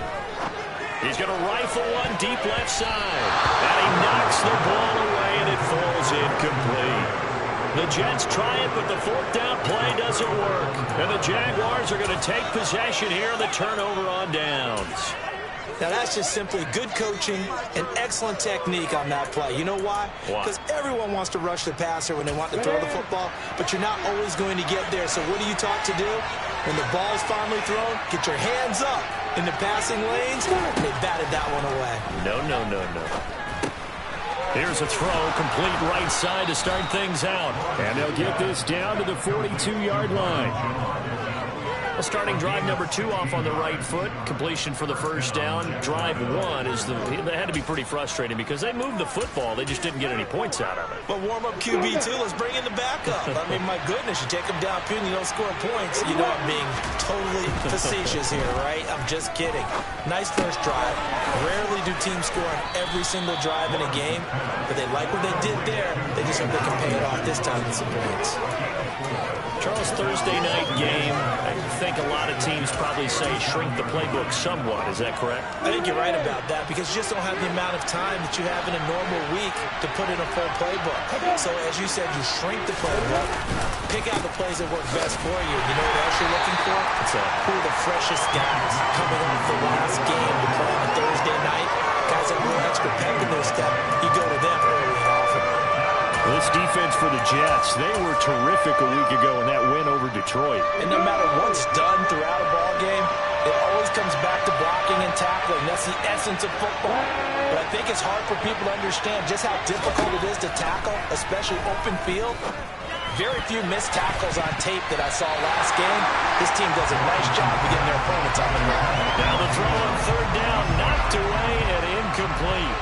He's going to rifle one deep left side. And he knocks the ball away, and it falls incomplete. The Jets try it, but the 4th down play doesn't work. And the Jaguars are going to take possession here on the turnover on downs. Now, that's just simply good coaching and excellent technique on that play. You know why? Because everyone wants to rush the passer when they want to throw the football, but you're not always going to get there. So what are you taught to do? When the ball's finally thrown, get your hands up in the passing lanes, and they batted that one away. No. Here's a throw, complete right side to start things out. And they'll get this down to the 42-yard line. Well, starting drive number 2 off on the right foot. Completion for the first down. Drive 1 is that had to be pretty frustrating because they moved the football. They just didn't get any points out of it. But warm up QB2, let's bring in the backup. I mean, my goodness, you take them downfield and you don't score points. You know I'm being totally facetious here, right? I'm just kidding. Nice first drive. Rarely do teams score on every single drive in a game, but they like what they did there. They just hope they can pay it off this time with some points. Charles, Thursday night game, I think a lot of teams probably say shrink the playbook somewhat. Is that correct? I think you're right about that because you just don't have the amount of time that you have in a normal week to put in a full playbook. So as you said, you shrink the playbook, pick out the plays that work best for you. You know what else you're looking for? Who are the freshest guys coming off the last game to play on a Thursday night? Guys that have extra pep in their step, you go to them early and often. This defense for the Jets, they were terrific a week ago in that win over Detroit. And no matter what's done throughout a ball game, it always comes back to blocking and tackling. That's the essence of football. But I think it's hard for people to understand just how difficult it is to tackle, especially open field. Very few missed tackles on tape that I saw last game. This team does a nice job of getting their opponents on the ground. Now the throw on third down, knocked away and incomplete.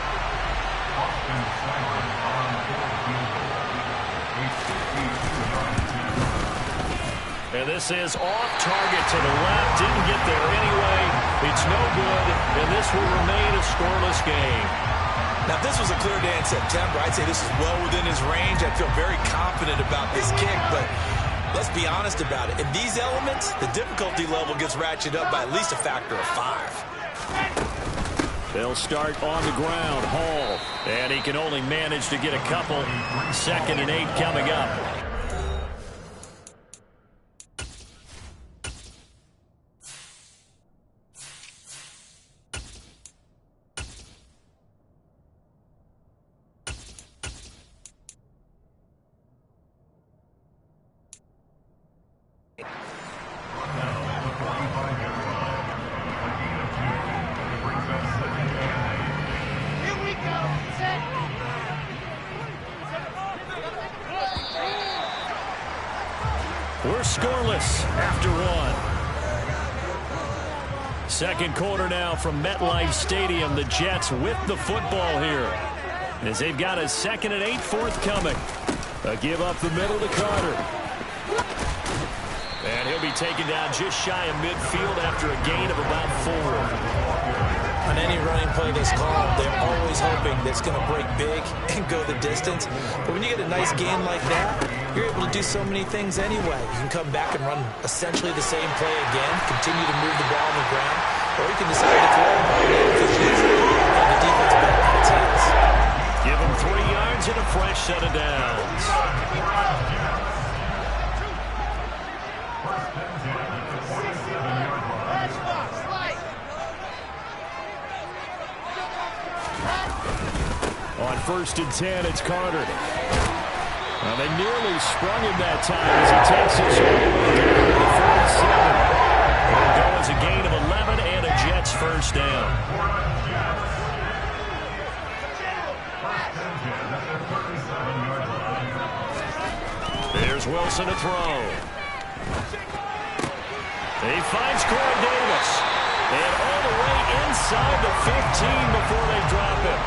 And this is off target to the left. Didn't get there anyway. It's no good, and this will remain a scoreless game. Now, if this was a clear day in September, I'd say this is well within his range. I feel very confident about this kick, but let's be honest about it. In these elements, the difficulty level gets ratcheted up by at least a factor of 5. They'll start on the ground. Hall, and he can only manage to get a couple. 2nd and 8 coming up. We're scoreless after 1. Second quarter now from MetLife Stadium. The Jets with the football here as they've got a 2nd and 8 forthcoming. A give up the middle to Carter. And he'll be taken down just shy of midfield after a gain of about 4. On any running play that's called, they're always hoping that it's going to break big and go the distance. But when you get a nice gain like that, you're able to do so many things anyway. You can come back and run essentially the same play again, continue to move the ball on the ground, or you can decide to throw the ball in if it's easy and the defense back on its heels. Give him 3 yards and a fresh set of downs. On 1st and 10, it's Carter. Well, they nearly sprung him that time as he takes his all the way down to the 47. It'll go as a gain of 11 and a Jets first down. There's Wilson to throw. He finds Corey Davis. And all the way inside the 15 before they drop him.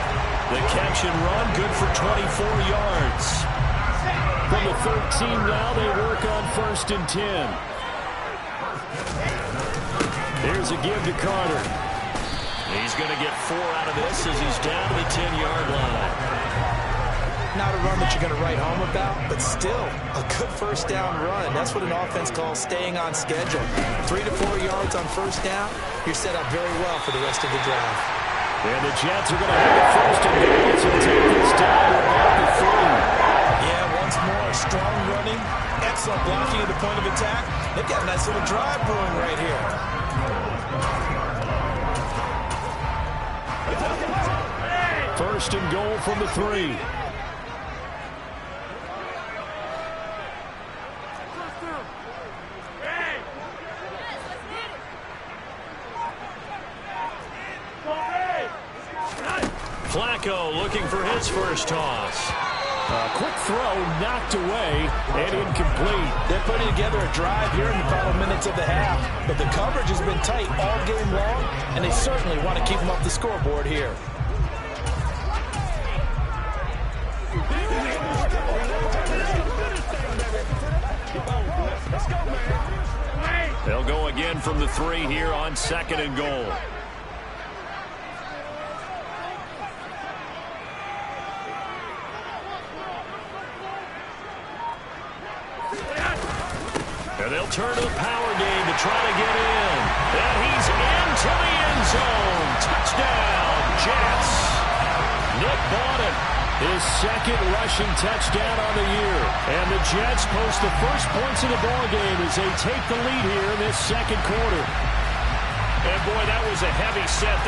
The catch and run, good for 24 yards. From the 13 now, they work on 1st and 10. Here's a give to Carter. He's going to get 4 out of this as he's down to the 10-yard line. Not a run that you're going to write home about, but still a good first down run. That's what an offense calls staying on schedule. 3 to 4 yards on first down, you're set up very well for the rest of the drive. And the Jets are going to have it 1st and goal to take this down to about the 3. Yeah, once more, strong running, excellent blocking at the point of attack. They've got a nice little drive brewing right here. First and goal from the 3. Flacco looking for his first toss. A quick throw knocked away and incomplete. They're putting together a drive here in the final minutes of the half, but the coverage has been tight all game long, and they certainly want to keep them off the scoreboard here. They'll go again from the 3 here on 2nd and goal. And they'll turn to the power game to try to get in. And he's into the end zone. Touchdown, Jets. Nick Bawden, his 2nd rushing touchdown on the year. And the Jets post the first points of the ballgame as they take the lead here in this 2nd quarter. And boy, that was a heavy set.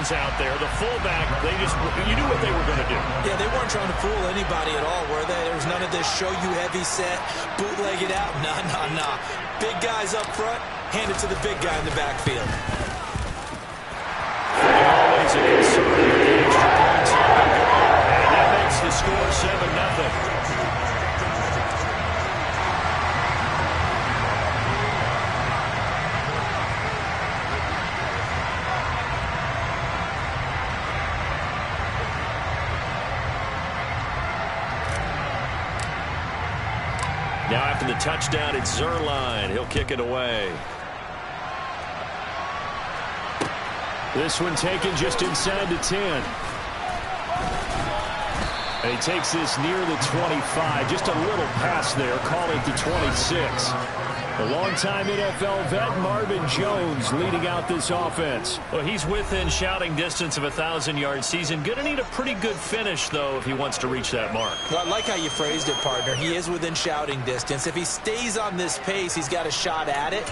Jones out there, the fullback. You knew what they were going to do. Yeah, they weren't trying to fool anybody at all, were they? There was none of this show you heavy set, bootleg it out. Nah. Big guys up front, hand it to the big guy in the backfield. Always a concern with the extra points on the go. And that makes the score 7-0. Now after the touchdown, it's Zerline. He'll kick it away. This one taken just inside the 10. And he takes this near the 25. Just a little pass there. Call it the 26. The longtime NFL vet Marvin Jones leading out this offense. Well, he's within shouting distance of a 1,000-yard season. Going to need a pretty good finish, though, if he wants to reach that mark. Well, I like how you phrased it, partner. He is within shouting distance. If he stays on this pace, he's got a shot at it.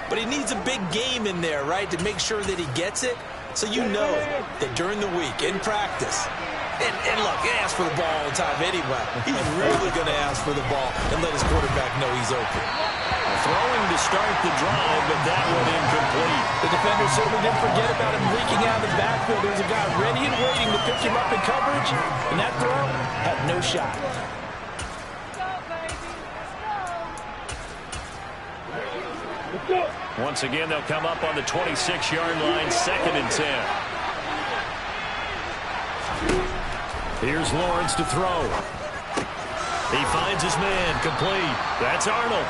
But he needs a big game in there, right, to make sure that he gets it. So you know that during the week, in practice, and look, he asks for the ball all the time anyway. He's really going to ask for the ball and let his quarterback know he's open. Throwing to start the drive, but that one incomplete. The defender certainly didn't forget about him leaking out of the backfield. There was a guy ready and waiting to pick him up in coverage, and that throw had no shot. Once again, they'll come up on the 26-yard line, 2nd and 10. Here's Lawrence to throw. He finds his man, complete. That's Arnold.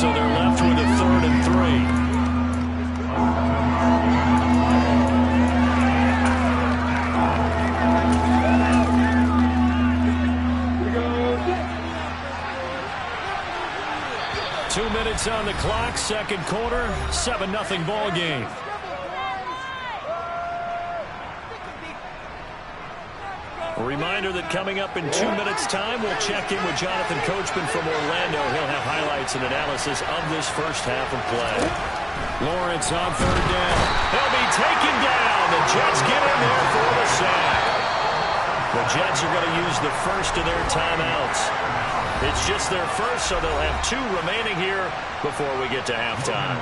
so they're left with a 3rd and 3. 2 minutes on the clock, second quarter, 7-0 ball game. A reminder that coming up in 2 minutes' time, we'll check in with Jonathan Coachman from Orlando. He'll have highlights and analysis of this first half of play. Lawrence on 3rd down. He'll be taken down. The Jets get in there for the sack. The Jets are going to use the first of their timeouts. It's just their first, so they'll have 2 remaining here before we get to halftime.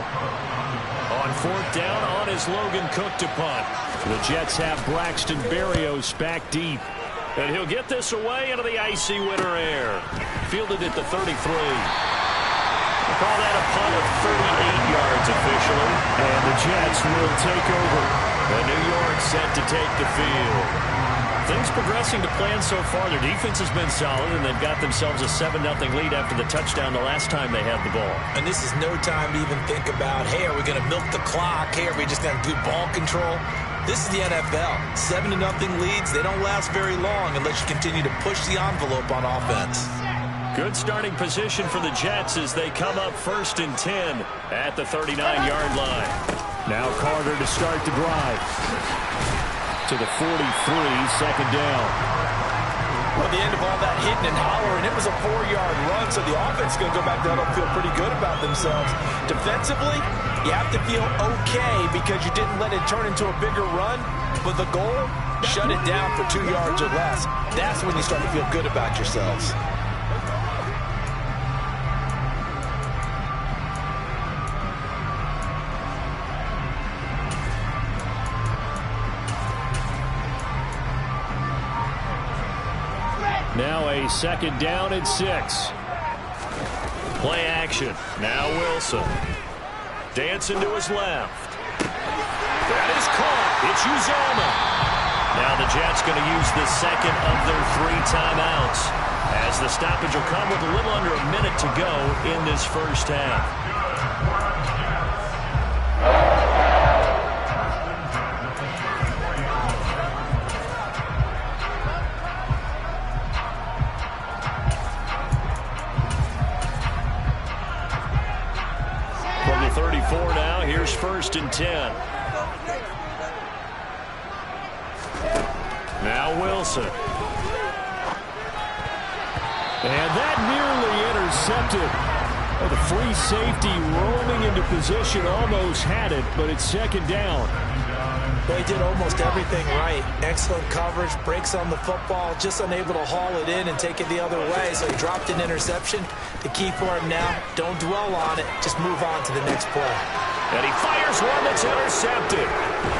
On 4th down, on is Logan Cook to punt. The Jets have Braxton Berrios back deep. And he'll get this away into the icy winter air. Fielded at the 33. We'll call that a punt of 38 yards officially. And the Jets will take over. And New York set to take the field. Things progressing to plan so far. Their defense has been solid, and they've got themselves a 7-0 lead after the touchdown the last time they had the ball. And this is no time to even think about, hey, are we going to milk the clock? Hey, are we just going to do ball control? This is the NFL. 7-0 leads, they don't last very long unless you continue to push the envelope on offense. Good starting position for the Jets as they come up 1st and 10 at the 39-yard line. Now Carter to start the drive. To the 43, 2nd down. Well, at the end of all that hitting and hollering, it was a 4-yard run, so the offense is going to go back down and feel pretty good about themselves. Defensively, you have to feel okay because you didn't let it turn into a bigger run, but the goal, shut it down for 2 yards or less. That's when you start to feel good about yourselves. Now a 2nd down and 6. Play action. Now Wilson. Dancing to his left. That is caught. It's Uzomah. Now the Jets going to use the second of their 3 timeouts, as the stoppage will come with a little under a minute to go in this first half. From the 34 now, here's 1st and 10. Now Wilson. And that nearly intercepted. Oh, the free safety roaming into position, almost had it, but it's 2nd down. They did almost everything right. Excellent coverage, breaks on the football, just unable to haul it in and take it the other way. So he dropped an interception. The key for him now, don't dwell on it. Just move on to the next play. And he fires one that's intercepted.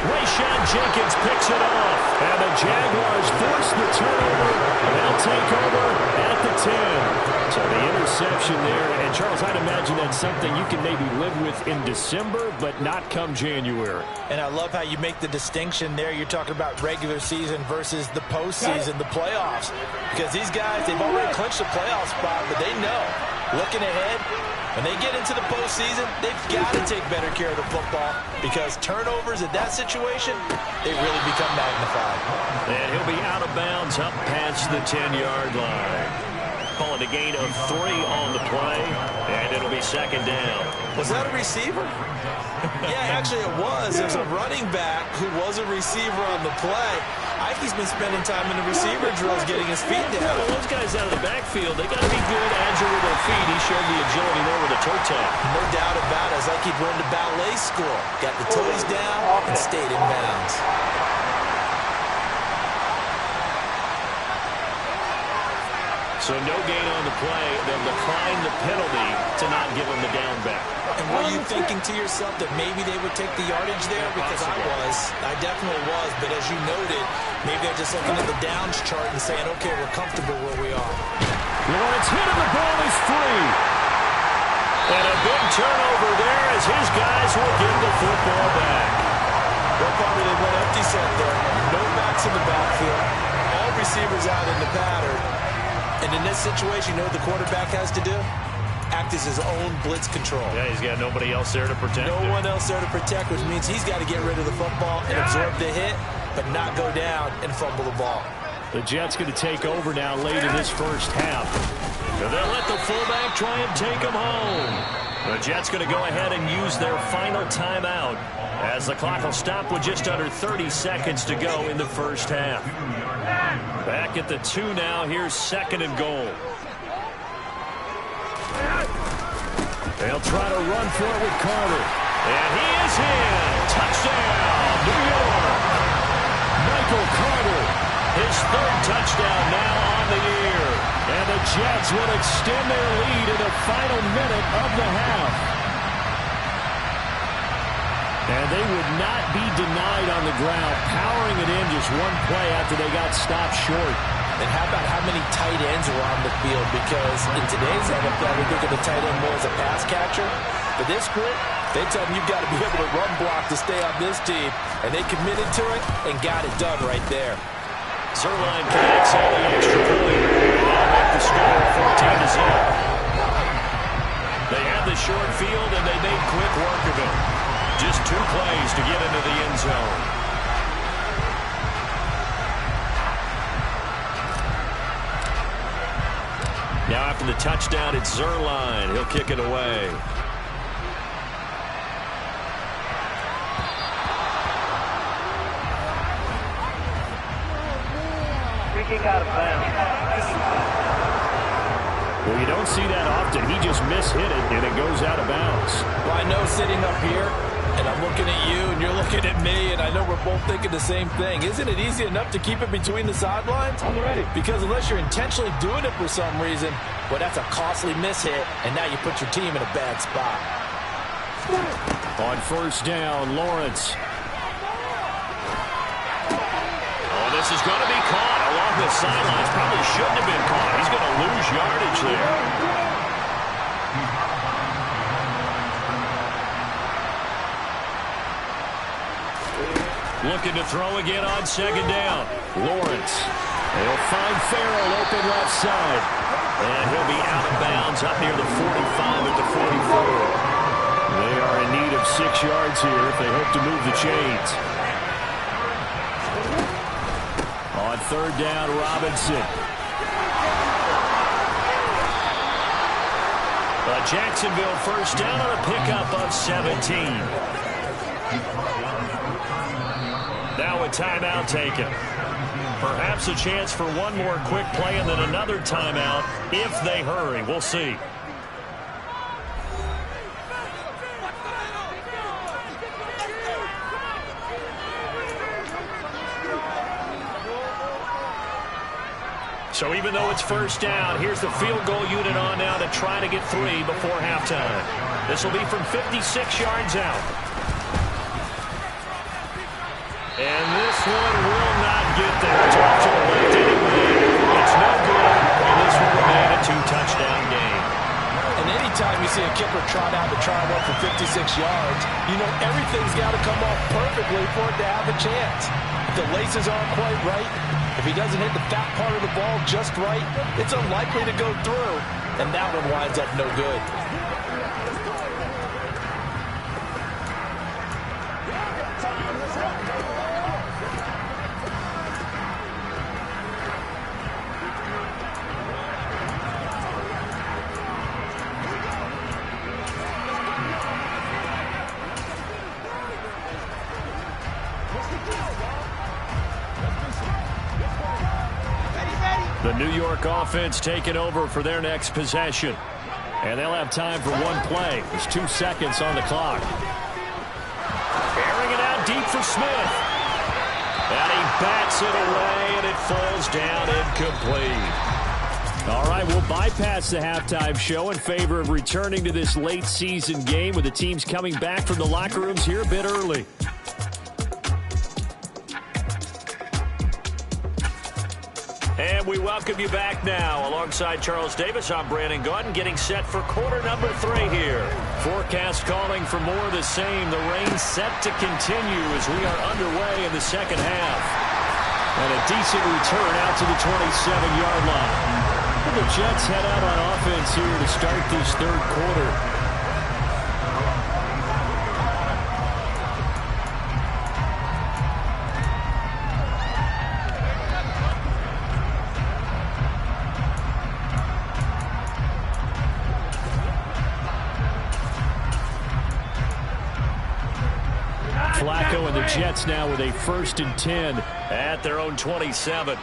Rayshawn Jenkins picks it off. And the Jaguars force the turnover. They'll take over at the 10. So the interception there. And, Charles, I'd imagine that's something you can maybe live with in December, but not come January. And I love how you make the distinction there. You're talking about regular season versus the postseason, the playoffs. Because these guys, they've already clinched the playoff spot, but they know, looking ahead, when they get into the postseason, they've got to take better care of the football because turnovers in that situation, they really become magnified. And he'll be out of bounds up past the 10-yard line. Call it a gain of 3 on the play, and it'll be 2nd down. Was that a receiver? Yeah, actually it was. It was a running back who was a receiver on the play. Ike's been spending time in the receiver drills getting his feet down. Well, those guys out of the backfield, they got to be good, agile with their feet. He showed the agility there with a toe tap. No doubt about it. It's like he'd run to ballet school. Got the toes down and stayed in bounds. So no gain on the play. They'll decline the penalty to not give him the down back. And were you thinking to yourself that maybe they would take the yardage there? Because I definitely was. But as you noted, maybe they're just looking at the downs chart and saying, okay, we're comfortable where we are. Lawrence hit and the ball is free. And a big turnover there as his guys will get the football back. Well, probably they went empty set there. No backs in the backfield. All receivers out in the pattern. And in this situation, you know what the quarterback has to do? act as his own blitz control. Yeah, he's got nobody else there to protect him. No one else there to protect, which means he's got to get rid of the football and absorb the hit, but not go down and fumble the ball. The Jets going to take over now late in this first half. And they'll let the fullback try and take him home. The Jets going to go ahead and use their final timeout as the clock will stop with just under 30 seconds to go in the first half. Back at the 2 now. Here's 2nd and goal. They'll try to run for it with Carter. And he is in. Touchdown, New York. Michael Carter. His 3rd touchdown now on the year. And the Jets will extend their lead in the final minute of the half. And they would not be denied on the ground, powering it in just one play after they got stopped short. And how about how many tight ends were on the field? Because in today's NFL, we think of the tight end more as a pass catcher. For this group, they tell them you've got to be able to run block to stay on this team. And they committed to it and got it done right there. Zerline connects on the extra point. They'll make the score 14-0. They had the short field, and they made quick work of it. Just 2 plays to get into the end zone. Now after the touchdown, it's Zerline. He'll kick it away. Kick out of bounds. Well, you don't see that often. He just mishit it, and it goes out of bounds. Well, I know sitting up here, and I'm looking at you, and you're looking at me, and I know we're both thinking the same thing. Isn't it easy enough to keep it between the sidelines? I'm ready. Because unless you're intentionally doing it for some reason, well, that's a costly mishit, and now you put your team in a bad spot. On first down, Lawrence. This is going to be caught along the sidelines. Probably shouldn't have been caught. He's going to lose yardage there. Looking to throw again on 2nd down. Lawrence. They'll find Farrell open left side. And he'll be out of bounds up near the 45 at the 44. They are in need of 6 yards here if they hope to move the chains. On 3rd down, Robinson. Jacksonville first down on a pickup of 17. Now a timeout taken. Perhaps a chance for one more quick play and then another timeout if they hurry. We'll see. So even though it's first down, here's the field goal unit on now to try to get 3 before halftime. This will be from 56 yards out. And this one will not get there. It's off to the left anyway. It's no good, and this will remain a 2-touchdown game. And anytime you see a kicker trot out to try and run for 56 yards, you know everything's got to come off perfectly for it to have a chance. If the laces aren't quite right, if he doesn't hit the fat part of the ball just right, it's unlikely to go through, and that one winds up no good. The New York offense taking over for their next possession. And they'll have time for one play. There's 2 seconds on the clock. Airing it out deep for Smith. And he bats it away, and it falls down incomplete. All right, we'll bypass the halftime show in favor of returning to this late season game with the teams coming back from the locker rooms here a bit early. And we welcome you back now. Alongside Charles Davis, I'm Brandon Gautin, getting set for quarter number 3 here. Forecast calling for more of the same. The rain set to continue as we are underway in the second half. And a decent return out to the 27-yard line. The Jets head out on offense here to start this third quarter. Flacco and the Jets now with a 1st and 10 at their own 27.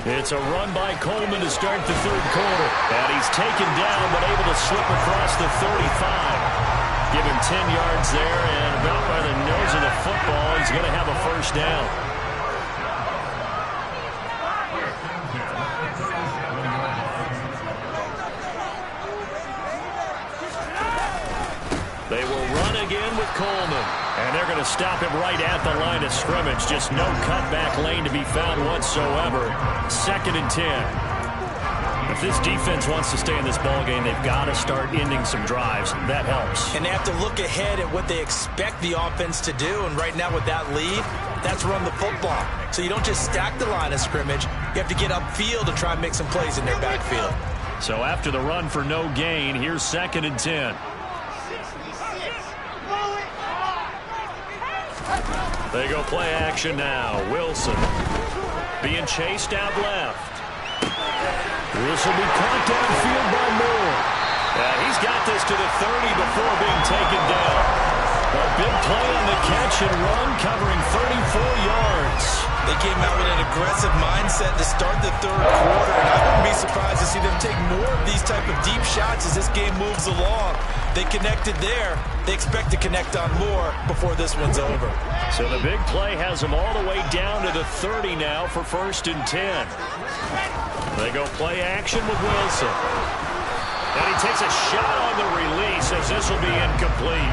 It's a run by Coleman to start the third quarter. And he's taken down but able to slip across the 35. Give him 10 yards there, and about by the nose of the football, he's going to have a 1st down. They will run again with Coleman. And they're going to stop him right at the line of scrimmage. Just no cutback lane to be found whatsoever. 2nd and 10. If this defense wants to stay in this ballgame, they've got to start ending some drives. That helps. And they have to look ahead at what they expect the offense to do. And right now with that lead, that's run the football. So you don't just stack the line of scrimmage. You have to get upfield to try and make some plays in their backfield. So after the run for no gain, here's 2nd and 10. They go play action now. Wilson being chased out left. This will be caught downfield by Moore. He's got this to the 30 before being taken down. A big play on the catch and run, covering 34 yards. They came out with an aggressive mindset to start the third quarter, and I wouldn't be surprised to see them take more of these type of deep shots as this game moves along. They connected there. They expect to connect on more before this one's over. So the big play has them all the way down to the 30 now for 1st and 10. They go play action with Wilson. And he takes a shot on the release as this will be incomplete.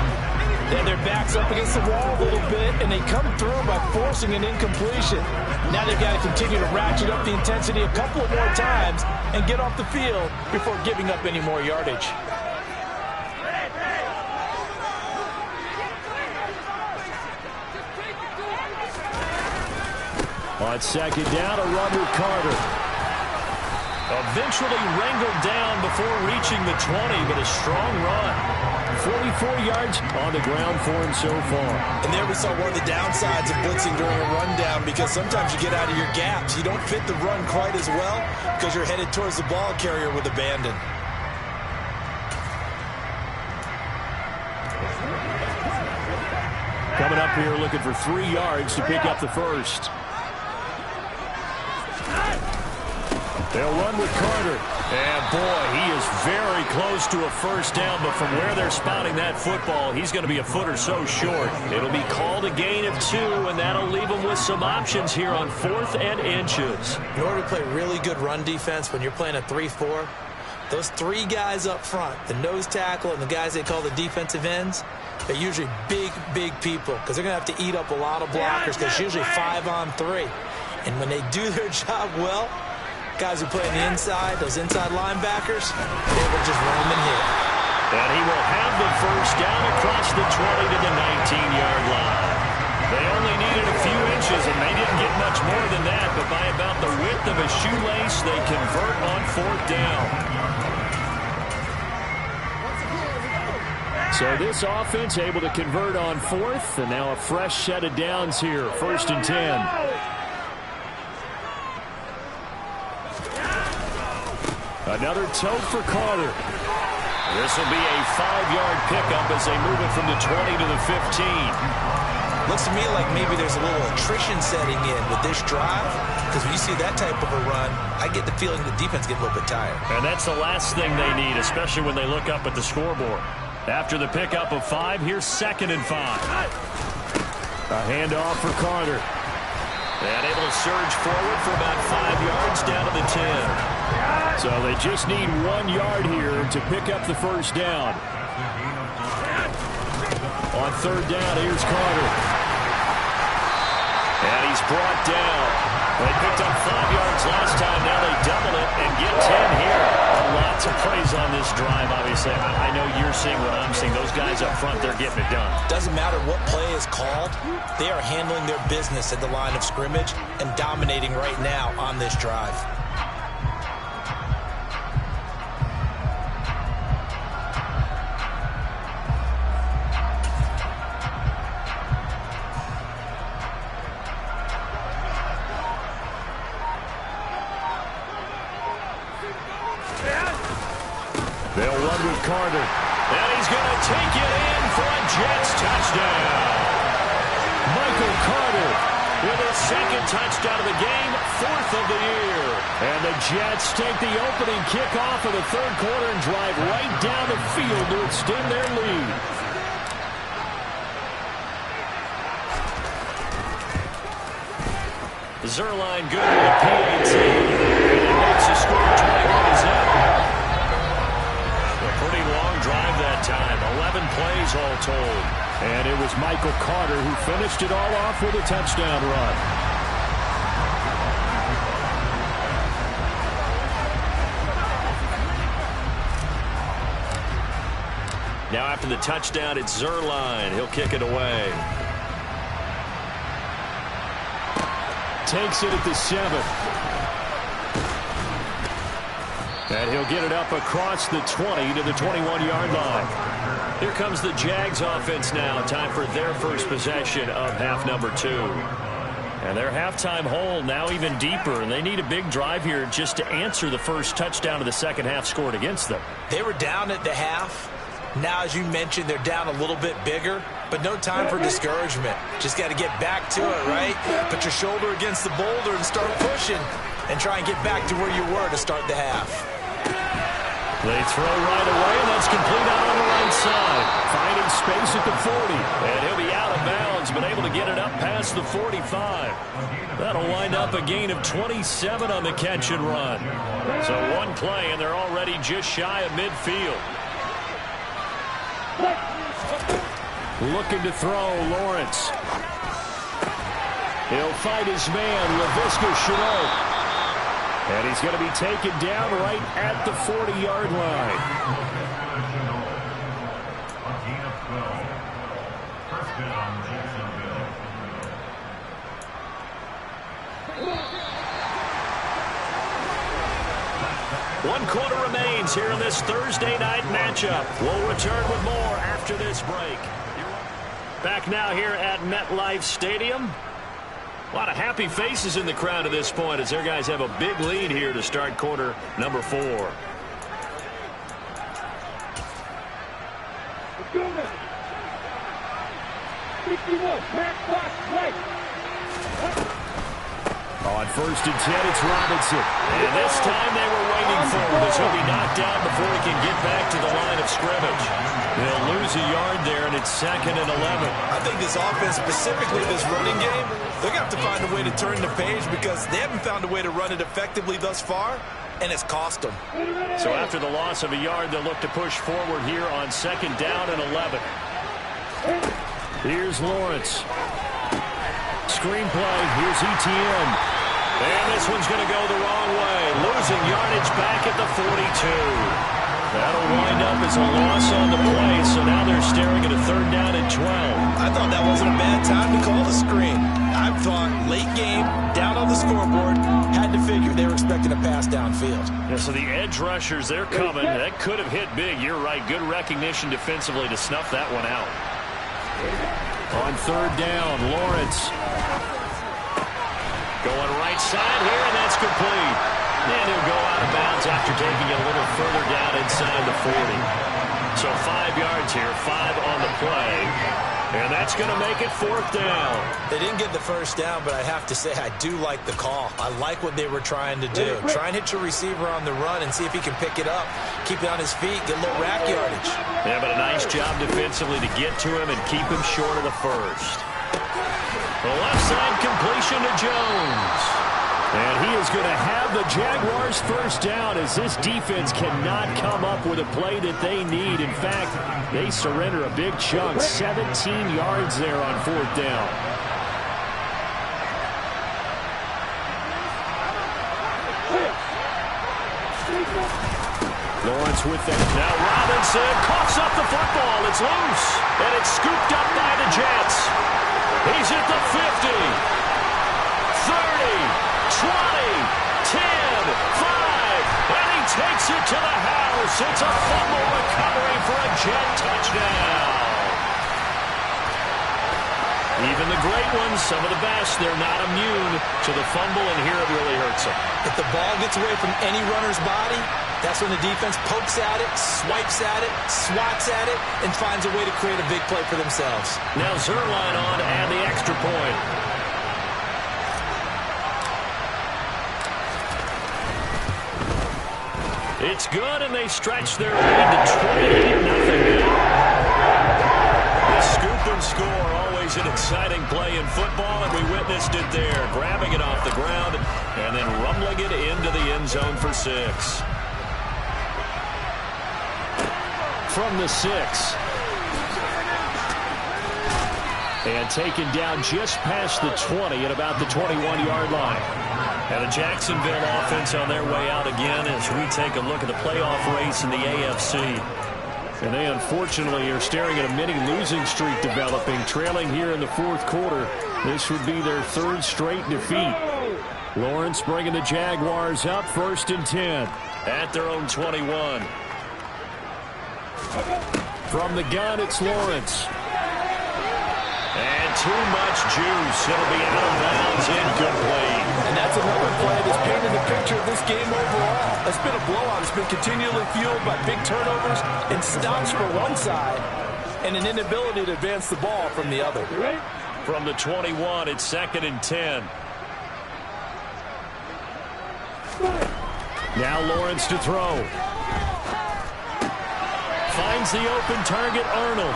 And their back's up against the wall a little bit, and they come through by forcing an incompletion. Now they've got to continue to ratchet up the intensity a couple of more times and get off the field before giving up any more yardage. On 2nd down, a run with Carter. Eventually wrangled down before reaching the 20, but a strong run. 44 yards on the ground for him so far. And there we saw one of the downsides of blitzing during a rundown, because sometimes you get out of your gaps. You don't fit the run quite as well because you're headed towards the ball carrier with abandon. Coming up here looking for 3 yards to pick up the 1st. They'll run with Carter. And, boy, he is very close to a 1st down, but from where they're spotting that football, he's going to be a foot or so short. It'll be called a gain of 2, and that'll leave them with some options here on 4th and inches. In order to play really good run defense when you're playing a 3-4, those 3 guys up front, the nose tackle and the guys they call the defensive ends, they're usually big, big people because they're going to have to eat up a lot of blockers because it's usually 5-on-3. And when they do their job well, guys who play on the inside, those inside linebackers, they will just run them and hit. And he will have the 1st down across the 20 to the 19-yard line. They only needed a few inches, and they didn't get much more than that, but by about the width of a shoelace, they convert on 4th down. So this offense able to convert on 4th, and now a fresh set of downs here, 1st and 10. Another tote for Carter. This will be a 5-yard pickup as they move it from the 20 to the 15. Looks to me like maybe there's a little attrition setting in with this drive, because when you see that type of a run, I get the feeling the defense gets a little bit tired. And that's the last thing they need, especially when they look up at the scoreboard. After the pickup of 5, here's 2nd and 5. A handoff for Carter. And able to surge forward for about 5 yards down to the 10. So they just need 1 yard here to pick up the 1st down. On 3rd down, here's Carter. And he's brought down. They picked up 5 yards last time. Now they double it and get 10 here. Lots of plays on this drive, obviously. I know you're seeing what I'm seeing. Those guys up front, they're getting it done. Doesn't matter what play is is called, they are handling their business at the line of scrimmage and dominating right now on this drive. They'll run with Carter. And he's going to take it in for a Jets touchdown. Michael Carter with his second touchdown of the game, 4th of the year. And the Jets take the opening kickoff of the third quarter and drive right down the field to extend their lead. Zerline good with a PAT. And he makes the score 21-7. Pretty long drive that time. 11 plays all told. And it was Michael Carter who finished it all off with a touchdown run. Now after the touchdown, it's Zerline. He'll kick it away. Takes it at the 7. And he'll get it up across the 20 to the 21-yard line. Here comes the Jags offense now. Time for their first possession of half number 2. And their halftime hole now even deeper. And they need a big drive here just to answer the first touchdown of the second half scored against them. They were down at the half. Now, as you mentioned, they're down a little bit bigger. But no time for discouragement. Just got to get back to it, right? Put your shoulder against the boulder and start pushing. And try and get back to where you were to start the half. They throw right away, and that's complete out on the right side. Finding space at the 40. And he'll be out of bounds, but able to get it up past the 45. That'll wind up a gain of 27 on the catch and run. So one play, and they're already just shy of midfield. Looking to throw, Lawrence. He'll fight his man, Laviska Shenault. And he's going to be taken down right at the 40-yard line. One quarter remains here in this Thursday night matchup. We'll return with more after this break. Back now here at MetLife Stadium. A lot of happy faces in the crowd at this point as their guys have a big lead here to start quarter number 4. On first and 10, it's Robinson. And this time they were waiting for him as he'll be knocked down before he can get back to the line of scrimmage. They'll lose a yard there, and it's 2nd and 11. I think this offense, specifically this running game, they're going to have to find a way to turn the page because they haven't found a way to run it effectively thus far, and it's cost them. So after the loss of a yard, they'll look to push forward here on 2nd down and 11. Here's Lawrence. Screen play. Here's Etienne. And this one's going to go the wrong way. Losing yardage back at the 42. That'll wind up as a loss on the play, so now they're staring at a 3rd down and 12. I thought that wasn't a bad time to call the screen. I thought late game, down on the scoreboard, had to figure they were expecting a pass downfield. Yeah, so the edge rushers, they're coming. That could have hit big. You're right. Good recognition defensively to snuff that one out. On 3rd down, Lawrence. Going right side here, and that's complete. And he'll go out of bounds after taking it a little further down inside the 40. So 5 yards here, 5 on the play. And that's going to make it 4th down. They didn't get the first down, but I have to say I do like the call. I like what they were trying to do. Try and hit your receiver on the run and see if he can pick it up. Keep it on his feet, get a little rack yardage. Yeah, but a nice job defensively to get to him and keep him short of the first. The left side completion to Jones. And he is going to have the Jaguars first down as this defense cannot come up with a play that they need. In fact, they surrender a big chunk, 17 yards there on 4th down. Lawrence with that. Now Robinson coughs up the football. It's loose. And it's scooped up by the Jets. He's at the 50, 30, 20, 10, 5, and he takes it to the house. It's a fumble recovery for a Jet touchdown. Even the great ones, some of the best, they're not immune to the fumble, and here it really hurts them. If the ball gets away from any runner's body, that's when the defense pokes at it, swipes at it, swats at it, and finds a way to create a big play for themselves. Now Zerline on to add the extra point. It's good, and they stretch their lead to 28-0. The scoop and score, always an exciting play in football, and we witnessed it there, grabbing it off the ground and then rumbling it into the end zone for 6. From the 6. And taken down just past the 20 at about the 21-yard line. And the Jacksonville offense on their way out again as we take a look at the playoff race in the AFC. And they unfortunately are staring at a mini losing streak developing, trailing here in the fourth quarter. This would be their 3rd straight defeat. Lawrence bringing the Jaguars up 1st and 10 at their own 21. From the gun, it's Lawrence. And too much juice. It'll be out of bounds, incomplete. And that's another play that's painted the picture of this game overall. It's been a blowout. It's been continually fueled by big turnovers and stops for one side and an inability to advance the ball from the other. From the 21, it's 2nd and 10. Now Lawrence to throw. Finds the open target, Arnold.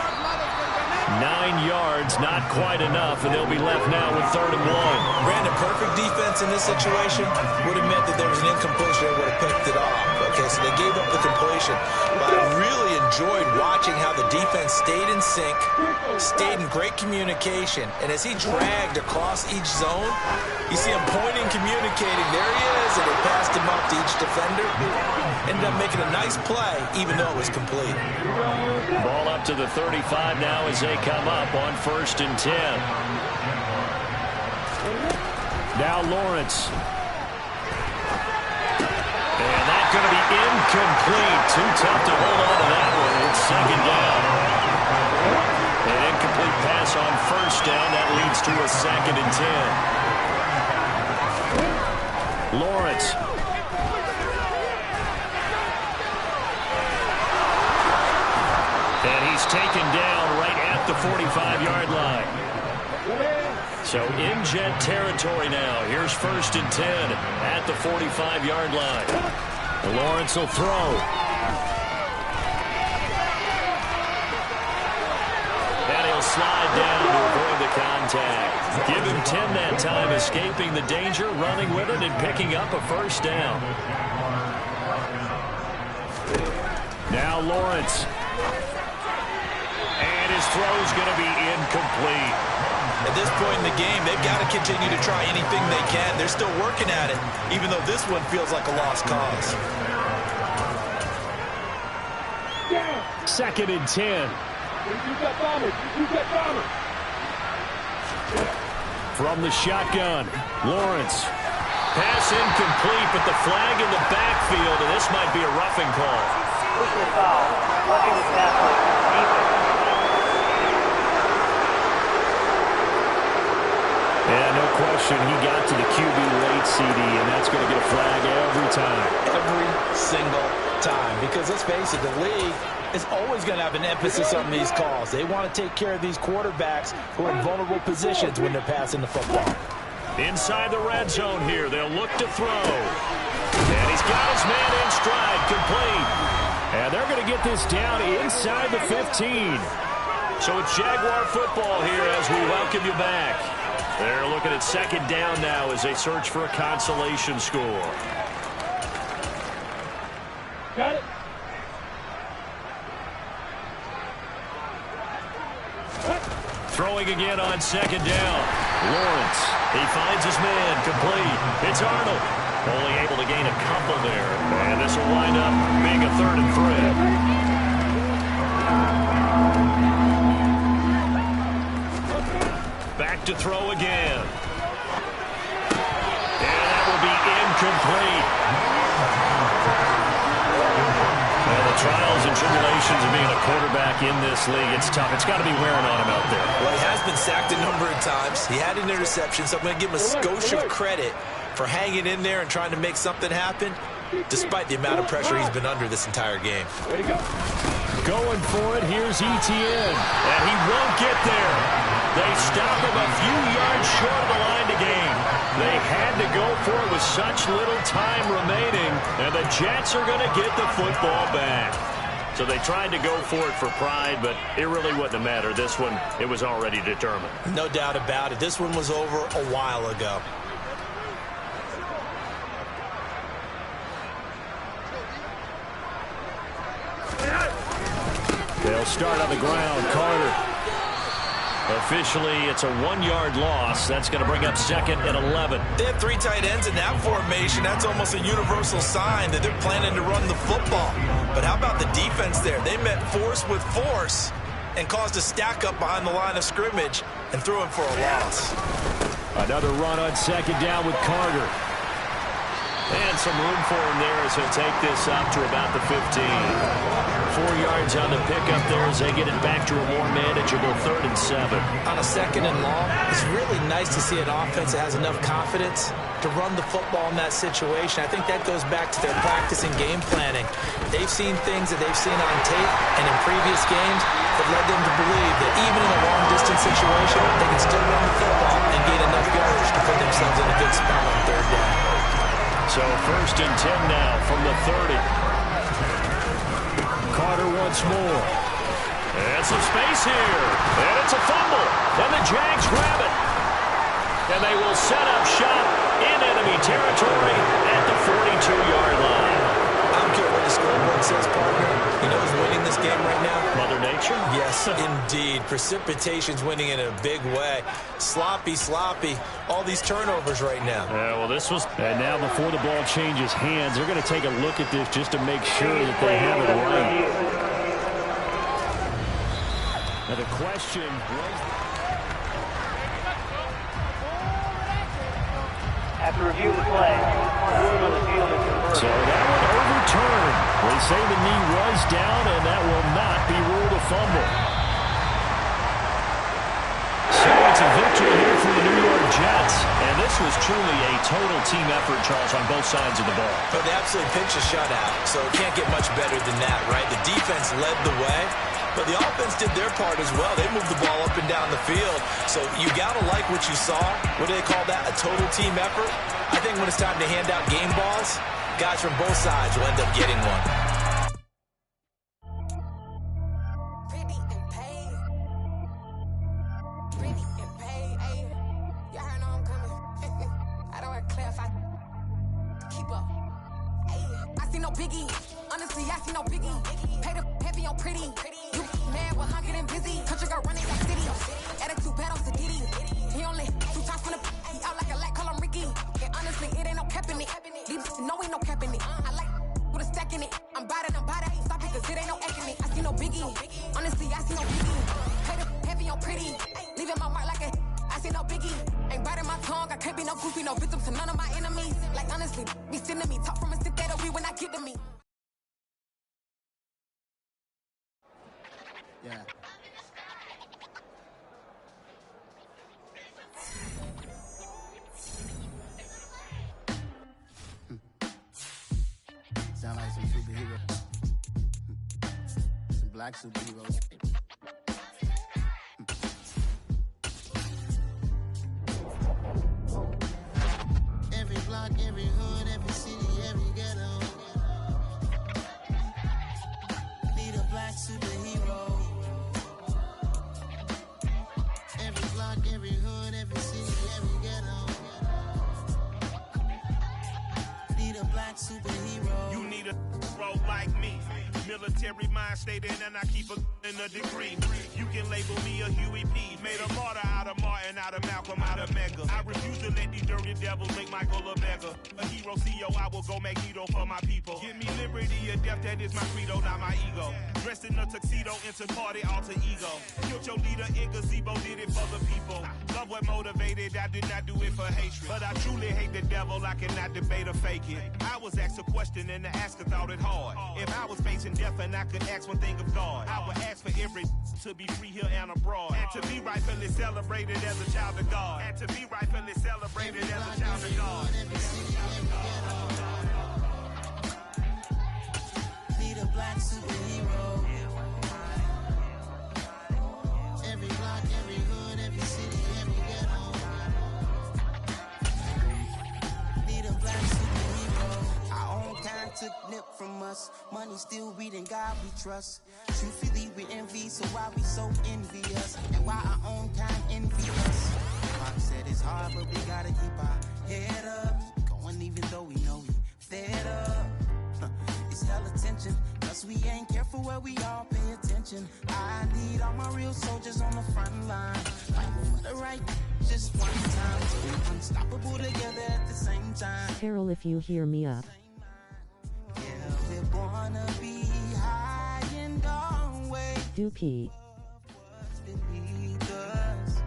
9 yards, not quite enough, and they'll be left now with 3rd and 1. Brandon, perfect defense in this situation would have meant that there was an incompletion. They would have picked it off. Okay, so they gave up the completion. But I really enjoyed watching how the defense stayed in sync, stayed in great communication, and as he dragged across each zone, you see him pointing, communicating. There he is, and they passed him up to each defender. Ended up making a nice play, even though it was complete. Ball up to the 35 now as they come up on 1st and 10. Now Lawrence. And that's going to be incomplete. Too tough to hold on to that one. It's 2nd down. An incomplete pass on 1st down. That leads to a 2nd and 10. Lawrence. And he's taken down right at the 45-yard line. So in Jet territory now. Here's 1st and 10 at the 45-yard line. Lawrence will throw. And he'll slide down to avoid the contact. Give him 10 that time, escaping the danger, running with it, and picking up a 1st down. Now Lawrence. And his throw's going to be incomplete. At this point in the game, they've got to continue to try anything they can. They're still working at it, even though this one feels like a lost cause. 2nd and 10. From the shotgun, Lawrence. Pass incomplete, but the flag in the backfield, and this might be a roughing call. Yeah, no question. He got to the QB late, CD, and that's going to get a flag every time. Every single time. Because let's face it, the league is always going to have an emphasis on these calls. They want to take care of these quarterbacks who are in vulnerable positions when they're passing the football. Inside the red zone here, they'll look to throw. And he's got his man in stride, complete. And they're going to get this down inside the 15. So it's Jaguar football here as we welcome you back. They're looking at 2nd down now as they search for a consolation score. Got it. Throwing again on 2nd down. Lawrence, he finds his man, complete. It's Arnold. Only able to gain a couple there. And this will wind up being a 3rd and 3. Back back to throw again. And that will be incomplete. Well, the trials and tribulations of being a quarterback in this league, it's tough. It's got to be wearing on him out there. Well, he has been sacked a number of times. He had an interception, so I'm going to give him a skosh of credit for hanging in there and trying to make something happen, despite the amount of pressure he's been under this entire game. Way to go. Going for it, here's Etienne. And he won't get there. They stop him a few yards short of the line to gain. They had to go for it with such little time remaining, and the Jets are going to get the football back. So they tried to go for it for pride, but it really wouldn't have mattered. This one, it was already determined. No doubt about it. This one was over a while ago. They'll start on the ground. Carter. Officially, it's a 1-yard loss. That's going to bring up 2nd and 11. They have 3 tight ends in that formation. That's almost a universal sign that they're planning to run the football. But how about the defense there? They met force with force and caused a stack up behind the line of scrimmage and threw him for a loss. Another run on 2nd down with Carter. And some room for him there as he'll take this up to about the 15. 4 yards on the pickup there as they get it back to a more manageable 3rd and 7. On a 2nd and long, it's really nice to see an offense that has enough confidence to run the football in that situation. I think that goes back to their practice and game planning. They've seen things that they've seen on tape and in previous games that led them to believe that even in a long-distance situation, they can still run the football and gain enough yardage to put themselves in a good spot on 3rd down. So 1st and 10 now from the 30. Carter once more. And some space here. And it's a fumble. And the Jags grab it. And they will set up shop in enemy territory at the 42-yard line. I don't care what the scoreboard says, partner. You know who's winning this game right now? Mother Nature? Yes, indeed. Precipitation's winning in a big way. Sloppy. All these turnovers right now. Yeah, well, this was... And now before the ball changes hands, they're going to take a look at this just to make sure that they have it right. Now the question was... After review of the play, ruling on the field is reversed. So that one overturned. They say the knee was down, and that will not be ruled a fumble. So it's a victory here for the New York Jets. And this was truly a total team effort, Charles, on both sides of the ball. But they absolutely pinched a shutout, so it can't get much better than that, right? The defense led the way, but the offense did their part as well. They moved the ball up and down the field. So you got to like what you saw. What do they call that? A total team effort? I think when it's time to hand out game balls, guys from both sides will end up getting one. I see no biggie. Honestly, I see no biggie. Pay the heavy on pretty. You mad, we're hungry and busy. Country girl running that city. Attitude bad on Sadiddy. He only 2 times from the he out like a light, call him Ricky. And honestly, it ain't no cap in it. These know ain't no cap in it. I like with a stack in it. I'm bad at Stop it, cause it ain't no acting it. I see no biggie. Honestly, I see no biggie. Pay the heavy on pretty. Leaving my mark like a I see no biggie. Ain't biting my tongue. I can't be no goofy, no victim to none of my enemies. Like honestly, be sending me talk from a sit there when I get to me. Yeah. Sound like some superheroes. Some black superheroes. Every block, every hood, every city, every ghetto. Need a black superhero. Every block, every hood, every city, every ghetto. Need a black superhero. You need a bro like me. Military mind state in and I keep in a degree. You can label me a Huey P. Made a martyr out of Martin, out of Malcolm, out of Mega. I refuse to let these dirty the devil, make Michael a beggar. A hero CEO, I will go Magneto for my people. Give me liberty or death, that is my credo, not my ego. Dressed in a tuxedo, into party, alter ego. Killed your leader in gazebo, did it for the people. Love what motivated, I did not do it for hatred. But I truly hate the devil, I cannot debate or fake it. I was asked a question and the asker thought it hard. If I was facing death and I could ask one thing of God, I would ask for every to be free here and abroad. And to be rightfully celebrated as a child of God. And to be rightfully celebrated as a child of God. Need a black superhero. Every block, every hood, every city, every ghetto. Need a black superhero. Our own kind took nip from us. Money still reading God we trust. Truthfully we envy, so why we so envious? And why our own kind envy us? Pop said it's hard, but we gotta keep our head up. Going even though we know we fed up. It's hell attention, cause we ain't careful where we all pay attention. I need all my real soldiers on the front line. Fighting for the right, just one time. We're unstoppable together at the same time. Carol, if you hear me up. Yeah, we're gonna be high and always. Dookie. What's beneath us.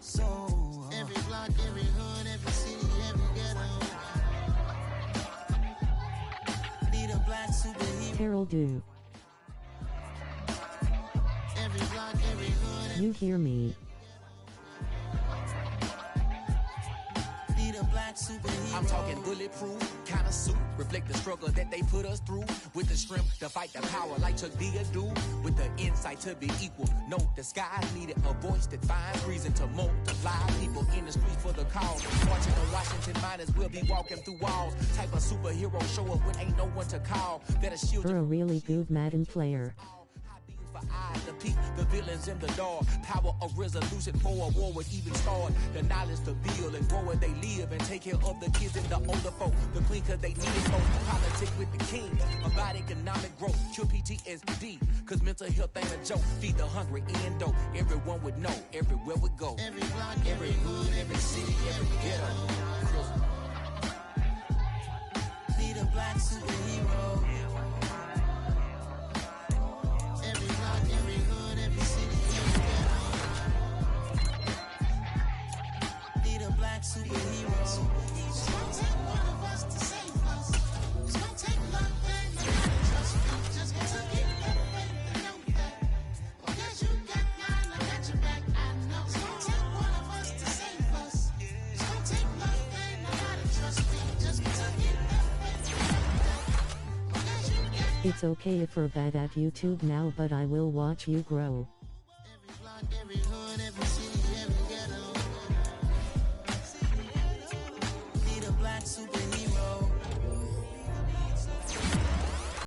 So every block, every hood, every city, every ghetto. Need a black superhero. Carol, do Every block, every hood, you hear me? need a black superhero. I'm talking bulletproof kind of suit, reflect the struggle that they put us through. With the strength to fight the power like Chuck D do. With the insight to be equal. Note the sky needed a voice that finds reason to multiply. People in the streets for the cause. Marching on Washington miners will be walking through walls. Type of superhero show up when ain't no one to call. That'll shield For a really good Madden player. for eyes to peek the villains in the dark. Power of resolution for a war would even start. The knowledge to build and grow where they live and take care of the kids and the older folk. The clean cause they need it most. Politics with the king about economic growth. Cure PTSD cause mental health ain't a joke. Feed the hungry and dope. Everyone would know everywhere we go. Every block, Every hood, every city, every ghetto. need a black superhero. Every block, every hood, every city, every ghetto. Need a black superhero. It's gonna take one of us to save us. It's gonna take love and you gotta trust me. Just gotta get that faith and know that. Because you got mine, I got your back, I know. It's gonna take one of us to save us. It's gonna take love and you gotta trust me. Just gotta get that faith and know that. Because you got It's okay if we're bad at YouTube now, but I will watch you grow. every block, every hood, every city,